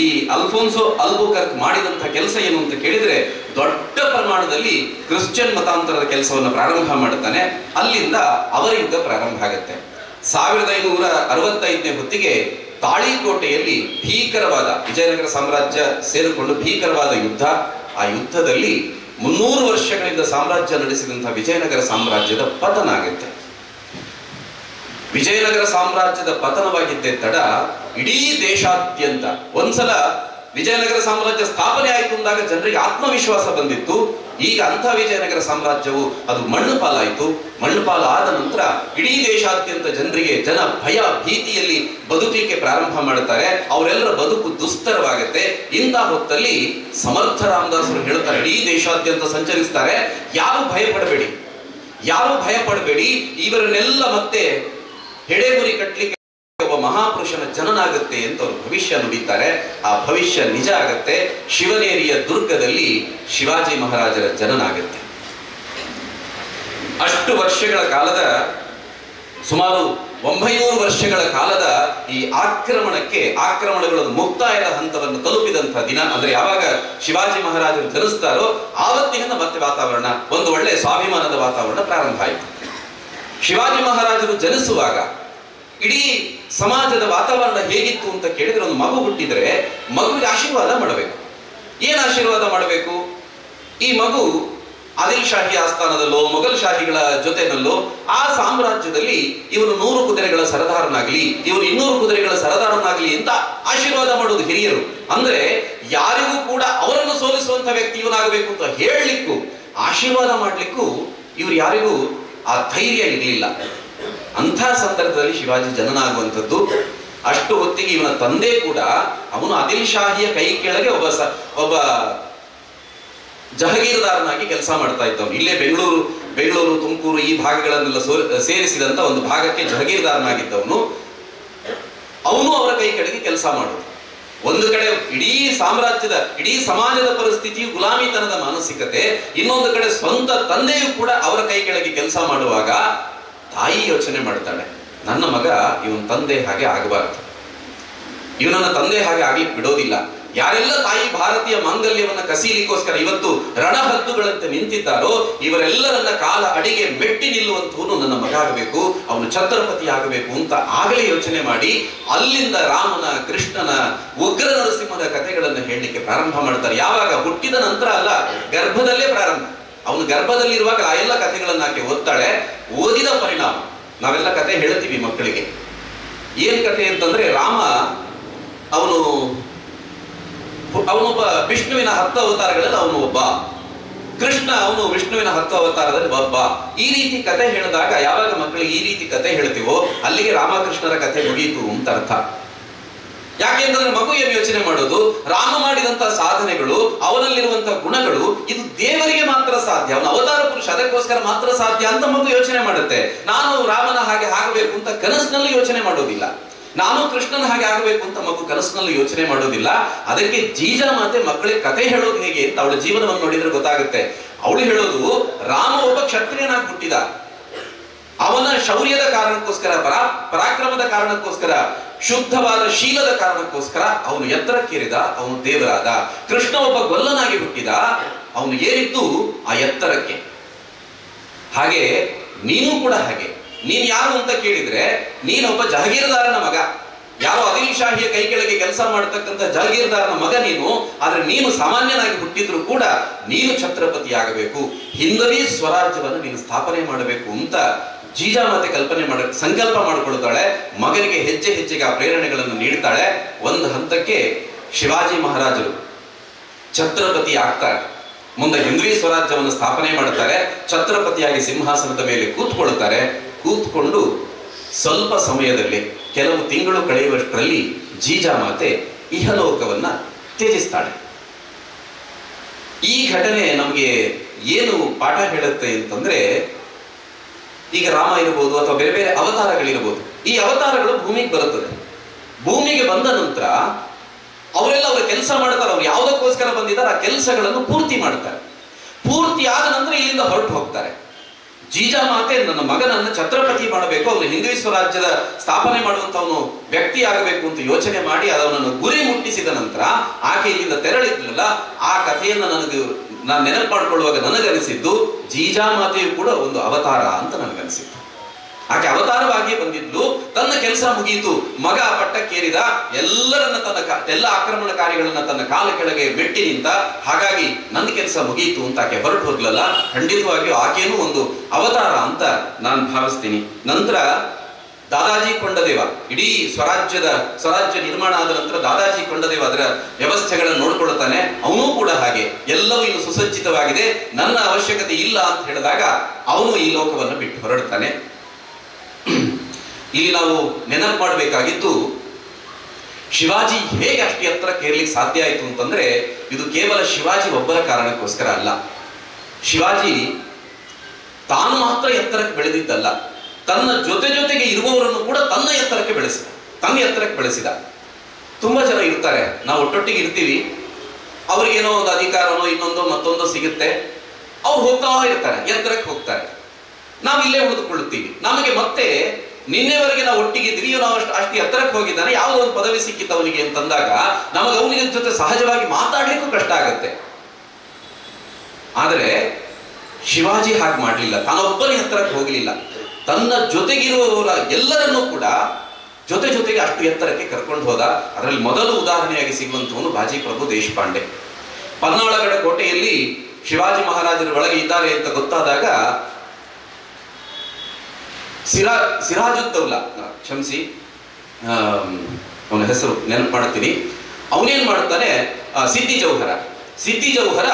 ಈ ಅಲ್ಫೋನ್ಸೋ ಅಲ್ಬುಕರ್ಕ್ ಮಾಡಿದಂತಹ ಕೆಲಸ ಏನು ಅಂತ ಕೇಳಿದ್ರೆ ದೊಡ್ಡ ಪ್ರಮಾಣದಲ್ಲಿ ಕ್ರಿಶ್ಚಿಯನ್ ಮತಾಂತರದ ಕೆಲಸವನ್ನು ಪ್ರಾರಂಭ ಮಾಡುತ್ತಾನೆ. ಅಲ್ಲಿಂದ ಅವರ ಯುದ್ಧ ಪ್ರಾರಂಭ ಆಗುತ್ತೆ. 1565ನೇ ಹೊತ್ತಿಗೆ ತಾಳಿಕೋಟೆಯಲ್ಲಿ ಭೀಕರವಾದ ವಿಜಯನಗರ ಸಾಮ್ರಾಜ್ಯ ಸೇರಿಕೊಂಡು ಭೀಕರವಾದ ಯುದ್ಧ. ಆ ಯುದ್ಧದಲ್ಲಿ 300 ವರ್ಷಗಳಿಂದ ಸಾಮ್ರಾಜ್ಯ ನಡೆಸಿದಂತಹ ವಿಜಯನಗರ ಸಾಮ್ರಾಜ್ಯದ ಪತನ ಆಗುತ್ತೆ. ವಿಜಯನಗರ ಸಾಮ್ರಾಜ್ಯದ ಪತನವಾಗಿದ್ದೇ ತಡ ಇಡೀ ದೇಶಾದ್ಯಂತ ಒಂದ್ಸಲ ವಿಜಯನಗರ ಸಾಮ್ರಾಜ್ಯ ಸ್ಥಾಪನೆ ಆಯಿತು ಅಂದಾಗ ಜನರಿಗೆ ಆತ್ಮವಿಶ್ವಾಸ ಬಂದಿತ್ತು. ಈಗ ಅಂಥ ವಿಜಯನಗರ ಸಾಮ್ರಾಜ್ಯವು ಅದು ಮಣ್ಣು ಪಾಲಾಯಿತು. ಮಣ್ಣು ಪಾಲು ಆದ ನಂತರ ಇಡೀ ದೇಶಾದ್ಯಂತ ಜನ ಭಯ ಭೀತಿಯಲ್ಲಿ ಬದುಕಲಿಕ್ಕೆ ಪ್ರಾರಂಭ ಮಾಡುತ್ತಾರೆ. ಅವರೆಲ್ಲರ ಬದುಕು ದುಸ್ತರವಾಗುತ್ತೆ. ಇಂಥ ಹೊತ್ತಲ್ಲಿ ಸಮರ್ಥ ರಾಮದಾಸರು ಹೇಳ್ತಾರೆ, ಇಡೀ ದೇಶಾದ್ಯಂತ ಸಂಚರಿಸ್ತಾರೆ, ಯಾರು ಭಯ ಪಡಬೇಡಿ, ಇವರನ್ನೆಲ್ಲ ಮತ್ತೆ ಹೆಡೆಗುರಿ ಕಟ್ಟಲಿಕ್ಕೆ ಒಬ್ಬ ಮಹಾಪುರುಷನ ಜನನಾಗುತ್ತೆ ಅಂತ ಅವರು ಭವಿಷ್ಯ ನುಡಿತಾರೆ. ಆ ಭವಿಷ್ಯ ನಿಜ ಆಗತ್ತೆ. ಶಿವನೇರಿಯ ದುರ್ಗದಲ್ಲಿ ಶಿವಾಜಿ ಮಹಾರಾಜರ ಜನನಾಗುತ್ತೆ. ಅಷ್ಟು ವರ್ಷಗಳ ಕಾಲದ, ಸುಮಾರು 900 ವರ್ಷಗಳ ಕಾಲದ ಈ ಆಕ್ರಮಣಗಳ ಮುಕ್ತಾಯದ ಹಂತವನ್ನು ತಲುಪಿದಂತಹ ದಿನ ಅಂದ್ರೆ ಯಾವಾಗ ಶಿವಾಜಿ ಮಹಾರಾಜರು ಜನಿಸ್ತಾರೋ ಆವತ್ತಿನಿಂದ ಮತ್ತೆ ವಾತಾವರಣ, ಒಂದು ಒಳ್ಳೆ ಸ್ವಾಭಿಮಾನದ ವಾತಾವರಣ ಪ್ರಾರಂಭ ಆಯಿತು. ಶಿವಾಜಿ ಮಹಾರಾಜರು ಜನಿಸುವಾಗ ಇಡೀ ಸಮಾಜದ ವಾತಾವರಣ ಹೇಗಿತ್ತು ಅಂತ ಕೇಳಿದ್ರೆ, ಒಂದು ಮಗು ಹುಟ್ಟಿದ್ರೆ ಮಗುವಿಗೆ ಆಶೀರ್ವಾದ ಮಾಡಬೇಕು. ಏನ್ ಆಶೀರ್ವಾದ ಮಾಡಬೇಕು? ಈ ಮಗು ಆದಿಲ್ ಶಾಹಿ ಆಸ್ಥಾನದಲ್ಲೋ ಮೊಘಲ್ ಶಾಹಿಗಳ ಜೊತೆನಲ್ಲೋ ಆ ಸಾಮ್ರಾಜ್ಯದಲ್ಲಿ ಇವನು 100 ಕುದುರೆಗಳ ಸರದಾರನಾಗ್ಲಿ, ಇವನು 200 ಕುದುರೆಗಳ ಸರದಾರನಾಗ್ಲಿ ಅಂತ ಆಶೀರ್ವಾದ ಮಾಡೋದು ಹಿರಿಯರು. ಅಂದ್ರೆ ಯಾರಿಗೂ ಕೂಡ ಅವರನ್ನು ಸೋಲಿಸುವಂತ ವ್ಯಕ್ತಿ ಇವನಾಗಬೇಕು ಅಂತ ಹೇಳಲಿಕ್ಕೂ ಆಶೀರ್ವಾದ ಮಾಡ್ಲಿಕ್ಕೂ ಇವ್ರು ಯಾರಿಗೂ ಆ ಧೈರ್ಯ ಇರಲಿಲ್ಲ. ಅಂಥ ಸಂದರ್ಭದಲ್ಲಿ ಶಿವಾಜಿ ಜನನಾಗುವಂಥದ್ದು. ಅಷ್ಟು ಹೊತ್ತಿಗೆ ಇವನ ತಂದೆ ಕೂಡ ಅವನು ಆದಿಲ್ ಶಾಹಿಯ ಕೈ ಕೆಳಗೆ ಒಬ್ಬ ಜಹಗೀರ್ದಾರನಾಗಿ ಕೆಲಸ ಮಾಡ್ತಾ ಇದ್ದವನು. ಇಲ್ಲೇ ಬೆಂಗಳೂರು ತುಮಕೂರು ಈ ಭಾಗಗಳನ್ನೆಲ್ಲ ಸೇರಿಸಿದಂತ ಒಂದು ಭಾಗಕ್ಕೆ ಜಹಗೀರ್ದಾರನಾಗಿದ್ದವನು. ಅವನು ಅವರ ಕೈ ಕೆಳಗೆ ಕೆಲಸ ಮಾಡೋದು. ಒಂದು ಕಡೆ ಇಡೀ ಸಾಮ್ರಾಜ್ಯದ, ಇಡೀ ಸಮಾಜದ ಪರಿಸ್ಥಿತಿಯು ಗುಲಾಮಿತನದ ಮಾನಸಿಕತೆ, ಇನ್ನೊಂದು ಕಡೆ ಸ್ವಂತ ತಂದೆಯು ಕೂಡ ಅವರ ಕೈ ಕೆಳಗೆ ಕೆಲಸ ಮಾಡುವಾಗ ತಾಯಿ ಯೋಚನೆ ಮಾಡ್ತಾಳೆ, ನನ್ನ ಮಗ ಇವನ ತಂದೆ ಹಾಗೆ ಆಗಬಾರದು, ಇವನನ್ನ ತಂದೆ ಹಾಗೆ ಆಗ್ಲಿಕ್ಕೆ ಬಿಡೋದಿಲ್ಲ. ಯಾರೆಲ್ಲ ತಾಯಿ ಭಾರತೀಯ ಮಾಂಗಲ್ಯವನ್ನ ಕಸೀಲಿಕ್ಕೋಸ್ಕರ ಇವತ್ತು ರಣಹದ್ದುಗಳಂತೆ ನಿಂತಿದ್ದಾರೋ ಇವರೆಲ್ಲರನ್ನ ಕಾಲ ಅಡಿಗೆ ಮೆಟ್ಟಿ ನಿಲ್ಲುವಂತವನು ನನ್ನ ಮಗ ಆಗಬೇಕು, ಅವನು ಛತ್ರಪತಿ ಆಗಬೇಕು ಅಂತ ಆಗಲೇ ಯೋಚನೆ ಮಾಡಿ ಅಲ್ಲಿಂದ ರಾಮನ, ಕೃಷ್ಣನ, ಉಗ್ರ ನರಸಿಂಹದ ಕಥೆಗಳನ್ನು ಹೇಳಲಿಕ್ಕೆ ಪ್ರಾರಂಭ ಮಾಡ್ತಾರೆ. ಯಾವಾಗ ಹುಟ್ಟಿದ ನಂತರ ಅಲ್ಲ, ಗರ್ಭದಲ್ಲೇ ಪ್ರಾರಂಭ. ಅವನು ಗರ್ಭದಲ್ಲಿರುವಾಗ ಆ ಎಲ್ಲ ಕಥೆಗಳನ್ನ ಆಕೆ ಓದ್ತಾಳೆ. ಓದಿದ ಪರಿಣಾಮ ನಾವೆಲ್ಲ ಕಥೆ ಹೇಳ್ತೀವಿ ಮಕ್ಕಳಿಗೆ. ಏನ್ ಕಥೆ ಅಂತಂದ್ರೆ, ರಾಮ ಅವನೊಬ್ಬ ವಿಷ್ಣುವಿನ 10 ಅವತಾರಗಳಲ್ಲಿ ಅವನು ಒಬ್ಬ, ಕೃಷ್ಣ ಅವನು ವಿಷ್ಣುವಿನ 10 ಅವತಾರದಲ್ಲಿ ಒಬ್ಬ. ಈ ರೀತಿ ಕಥೆ ಹೇಳಿದಾಗ ಯಾವಾಗ ಮಕ್ಕಳಿಗೆ ಈ ರೀತಿ ಕಥೆ ಹೇಳ್ತೀವೋ ಅಲ್ಲಿಗೆ ರಾಮಕೃಷ್ಣರ ಕಥೆ ಮುಗಿಯಿತು ಅಂತ ಅರ್ಥ. ಯಾಕೆಂತಂದ್ರೆ ಮಗು ಏನು ಯೋಚನೆ ಮಾಡೋದು, ರಾಮ ಮಾಡಿದಂತಹ ಸಾಧನೆಗಳು, ಅವನಲ್ಲಿರುವಂತಹ ಗುಣಗಳು ಇದು ದೇವರಿಗೆ ಮಾತ್ರ ಸಾಧ್ಯ, ಅವನ ಅವತಾರ ಪುರುಷ, ಅದಕ್ಕೋಸ್ಕರ ಮಾತ್ರ ಸಾಧ್ಯ ಅಂತ ಮಗು ಯೋಚನೆ ಮಾಡುತ್ತೆ. ನಾನು ರಾಮನ ಹಾಗೆ ಆಗಬೇಕು ಅಂತ ಕನಸಿನಲ್ಲಿ ಯೋಚನೆ ಮಾಡೋದಿಲ್ಲ, ನಾನು ಕೃಷ್ಣನ ಹಾಗೆ ಆಗಬೇಕು ಅಂತ ಮಗು ಕನಸಿನಲ್ಲಿ ಯೋಚನೆ ಮಾಡೋದಿಲ್ಲ. ಅದಕ್ಕೆ ಜೀಜಾಮಾತೆ ಮಕ್ಕಳಿಗೆ ಕಥೆ ಹೇಳೋದು ಹೇಗೆ ಅಂತ ಅವಳ ಜೀವನವನ್ನು ನೋಡಿದ್ರೆ ಗೊತ್ತಾಗುತ್ತೆ. ಅವಳು ಹೇಳೋದು, ರಾಮ ಒಬ್ಬ ಕ್ಷತ್ರಿಯನಾಗಿ ಹುಟ್ಟಿದ, ಅವನ ಶೌರ್ಯದ ಕಾರಣಕ್ಕೋಸ್ಕರ, ಪರಾಕ್ರಮದ ಕಾರಣಕ್ಕೋಸ್ಕರ, ಶುದ್ಧವಾದ ಶೀಲದ ಕಾರಣಕ್ಕೋಸ್ಕರ ಅವನು ಎತ್ತರಕ್ಕೇರಿದ, ಅವನು ದೇವರಾದ. ಕೃಷ್ಣ ಒಬ್ಬ ಗೊಲ್ಲನಾಗಿ ಹುಟ್ಟಿದ, ಅವನು ಏರಿದ್ದು ಆ ಎತ್ತರಕ್ಕೆ. ಹಾಗೆ ನೀನು ಕೂಡ ಹಾಗೆ. ನೀನ್ ಯಾರು ಅಂತ ಕೇಳಿದ್ರೆ ನೀನೊಬ್ಬ ಜಹಗೀರ್ದಾರನ ಮಗ, ಯಾರೋ ಆದಿಲ್ ಶಾಹಿಯ ಕೈ ಕೆಳಗೆ ಕೆಲಸ ಮಾಡತಕ್ಕಂಥ ಜಹಗೀರ್ದಾರನ ಮಗ ನೀನು. ಆದ್ರೆ ನೀನು ಸಾಮಾನ್ಯನಾಗಿ ಹುಟ್ಟಿದ್ರು ಕೂಡ ನೀನು ಛತ್ರಪತಿ ಆಗಬೇಕು, ಹಿಂದವೀ ಸ್ವರಾಜ್ಯವನ್ನು ನೀನು ಸ್ಥಾಪನೆ ಮಾಡಬೇಕು ಅಂತ ಜೀಜಾಮಾತೆ ಸಂಕಲ್ಪ ಮಾಡಿಕೊಳ್ತಾಳೆ. ಮಗನಿಗೆ ಹೆಜ್ಜೆ ಹೆಜ್ಜೆಗೆ ಆ ಪ್ರೇರಣೆಗಳನ್ನು ನೀಡ್ತಾಳೆ. ಒಂದು ಹಂತಕ್ಕೆ ಶಿವಾಜಿ ಮಹಾರಾಜರು ಛತ್ರಪತಿ ಆಗ್ತಾರೆ. ಮುಂದೆ ಹಿಂದವಿ ಸ್ವರಾಜ್ಯವನ್ನು ಸ್ಥಾಪನೆ ಮಾಡುತ್ತಾರೆ. ಛತ್ರಪತಿಯಾಗಿ ಸಿಂಹಾಸನದ ಮೇಲೆ ಕೂತ್ಕೊಳ್ತಾರೆ. ಕೂತ್ಕೊಂಡು ಸ್ವಲ್ಪ ಸಮಯದಲ್ಲಿ, ಕೆಲವು ತಿಂಗಳು ಕಳೆಯುವಷ್ಟರಲ್ಲಿ ಜೀಜಾಮಾತೆ ಇಹಲೋಕವನ್ನ ತ್ಯಜಿಸ್ತಾಳೆ. ಈ ಘಟನೆ ನಮಗೆ ಏನು ಪಾಠ ಹೇಳುತ್ತೆ ಅಂತಂದ್ರೆ, ಈಗ ರಾಮ ಇರಬಹುದು ಅಥವಾ ಬೇರೆ ಬೇರೆ ಅವತಾರಗಳಿರ್ಬೋದು, ಈ ಅವತಾರಗಳು ಭೂಮಿಗೆ ಬರುತ್ತದೆ. ಭೂಮಿಗೆ ಬಂದ ನಂತರ ಅವರೆಲ್ಲ ಅವರ ಕೆಲಸ ಮಾಡ್ತಾರೆ. ಅವ್ರು ಯಾವುದಕ್ಕೋಸ್ಕರ ಬಂದಿದ್ದಾರೆ ಆ ಕೆಲಸಗಳನ್ನು ಪೂರ್ತಿ ಮಾಡ್ತಾರೆ. ಪೂರ್ತಿ ಆದ ನಂತರ ಇಲ್ಲಿಂದ ಹೊರಟು ಹೋಗ್ತಾರೆ. ಜೀಜಾಮಾತೆ ನನ್ನ ಮಗನನ್ನು ಛತ್ರಪತಿ ಮಾಡಬೇಕು, ಅವನು ಹಿಂದವಿ ಸ್ವರಾಜ್ಯದ ಸ್ಥಾಪನೆ ಮಾಡುವಂತವನು ವ್ಯಕ್ತಿ ಆಗಬೇಕು ಅಂತ ಯೋಚನೆ ಮಾಡಿ ಅದನ್ನು ಗುರಿ ಮುಟ್ಟಿಸಿದ ನಂತರ ಆಕೆ ಇಲ್ಲಿಂದ ತೆರಳಿದ್ರಲ್ಲ, ಆ ಕಥೆಯನ್ನು ನಾನು ನೆನಪು ಮಾಡಿಕೊಳ್ಳುವಾಗ ನನಗನಿಸಿದ್ದು ಜೀಜಾಮಾತೆಯು ಕೂಡ ಒಂದು ಅವತಾರ ಅಂತ ನನಗನಿಸಿತ್ತು. ಆಕೆ ಅವತಾರವಾಗಿಯೇ ಬಂದಿದ್ಲು. ಕೆಲಸ ಮುಗಿಯಿತು. ಮಗ ಪಟ್ಟಕ್ಕೇರಿದ, ಎಲ್ಲರನ್ನ ಎಲ್ಲ ಆಕ್ರಮಣಕಾರಿಗಳನ್ನ ತನ್ನ ಕಾಲ ಕೆಳಗೆ ಮೆಟ್ಟಿ ನಿಂತ. ಹಾಗಾಗಿ ನನ್ನ ಕೆಲಸ ಮುಗಿಯಿತು ಅಂತ ಆಕೆ ಹೊರಟು ಹೋಗ್ಲಲ್ಲ. ಖಂಡಿತವಾಗಿಯೂ ಆಕೆನೂ ಒಂದು ಅವತಾರ ಅಂತ ನಾನು ಭಾವಿಸ್ತೀನಿ. ನಂತರ ದಾದಾಜಿ ಕೊಂಡದೇವ, ಇಡೀ ಸ್ವರಾಜ್ಯ ನಿರ್ಮಾಣ ಆದ ನಂತರ ದಾದಾಜಿ ಕೊಂಡದೇವ ಅದರ ವ್ಯವಸ್ಥೆಗಳನ್ನು ನೋಡ್ಕೊಳ್ತಾನೆ. ಅವನು ಕೂಡ ಹಾಗೆ ಎಲ್ಲವೂ ಇನ್ನು ಸುಸಜ್ಜಿತವಾಗಿದೆ, ನನ್ನ ಅವಶ್ಯಕತೆ ಇಲ್ಲ ಅಂತ ಹೇಳಿದಾಗ ಅವನು ಈ ಲೋಕವನ್ನು ಬಿಟ್ಟು ಹೊರಡ್ತಾನೆ. ಇಲ್ಲಿ ನಾವು ನೆನಪು ಮಾಡಬೇಕಾಗಿದ್ದು, ಶಿವಾಜಿ ಹೇಗೆ ಅಷ್ಟು ಎತ್ತರಕ್ಕೆ ಏರ್ಲಿಕ್ಕೆ ಸಾಧ್ಯ ಆಯಿತು ಅಂತಂದ್ರೆ ಇದು ಕೇವಲ ಶಿವಾಜಿ ಒಬ್ಬರ ಕಾರಣಕ್ಕೋಸ್ಕರ ಅಲ್ಲ. ಶಿವಾಜಿ ತಾನು ಮಾತ್ರ ಎತ್ತರಕ್ಕೆ ಬೆಳೆದಿದ್ದಲ್ಲ, ತನ್ನ ಜೊತೆಗೆ ಇರುವವರನ್ನು ಕೂಡ ತನ್ನ ಎತ್ತರಕ್ಕೆ ಬೆಳೆಸಿದ. ತುಂಬಾ ಜನ ಇರ್ತಾರೆ, ನಾವು ಒಟ್ಟೊಟ್ಟಿಗೆ ಇರ್ತೀವಿ, ಅವ್ರಿಗೇನೋ ಒಂದು ಅಧಿಕಾರನೋ ಇನ್ನೊಂದೋ ಮತ್ತೊಂದೋ ಸಿಗುತ್ತೆ, ಅವ್ರು ಹೋಗ್ತಾ ಇರ್ತಾರೆ, ಎತ್ತರಕ್ಕೆ ಹೋಗ್ತಾರೆ, ನಾವು ಇಲ್ಲೇ ಉಳಿದುಕೊಳ್ಳುತ್ತೀವಿ. ನಮಗೆ ಮತ್ತೆ ನಿನ್ನೆವರೆಗೆ ನಾವು ಒಟ್ಟಿಗಿದ್ವಿ, ನಾವು ಅಷ್ಟು ಎತ್ತರಕ್ಕೆ ಹೋಗಿದ್ದಾನೆ, ಯಾವುದೋ ಒಂದು ಪದವಿ ಸಿಕ್ಕಿತ್ತು ಅವನಿಗೆ ಅಂತಂದಾಗ ನಮಗೆ ಅವನಿಗೆ ಜೊತೆ ಸಹಜವಾಗಿ ಮಾತಾಡ್ಲಿಕ್ಕೂ ಕಷ್ಟ ಆಗತ್ತೆ. ಆದರೆ ಶಿವಾಜಿ ಹಾಗೆ ಮಾಡಲಿಲ್ಲ, ತಾನೊಬ್ಬನೇ ಎತ್ತರಕ್ಕೆ ಹೋಗಲಿಲ್ಲ, ತನ್ನ ಜೊತೆಗಿರುವವರ ಎಲ್ಲರನ್ನೂ ಕೂಡ ಜೊತೆಗೆ ಅಷ್ಟು ಎತ್ತರಕ್ಕೆ ಕರ್ಕೊಂಡು ಹೋದ. ಅದರಲ್ಲಿ ಮೊದಲು ಉದಾಹರಣೆಯಾಗಿ ಸಿಗುವಂತವನು ಬಾಜಿ ಪ್ರಭು ದೇಶಪಾಂಡೆ. ಪನ್ನಾಳಗಡ ಕೋಟೆಯಲ್ಲಿ ಶಿವಾಜಿ ಮಹಾರಾಜರ ಒಳಗೆ ಇದ್ದಾರೆ ಅಂತ ಗೊತ್ತಾದಾಗ ಸಿರಾಜುದ್ದೌಲಾ, ಕ್ಷಮಿಸಿ ಅವನ ಹೆಸರು ನೆನಪು ಮಾಡುತ್ತೀನಿ, ಅವನೇನ್ ಮಾಡ್ತಾನೆ, ಸಿದ್ದಿ ಜೌಹರ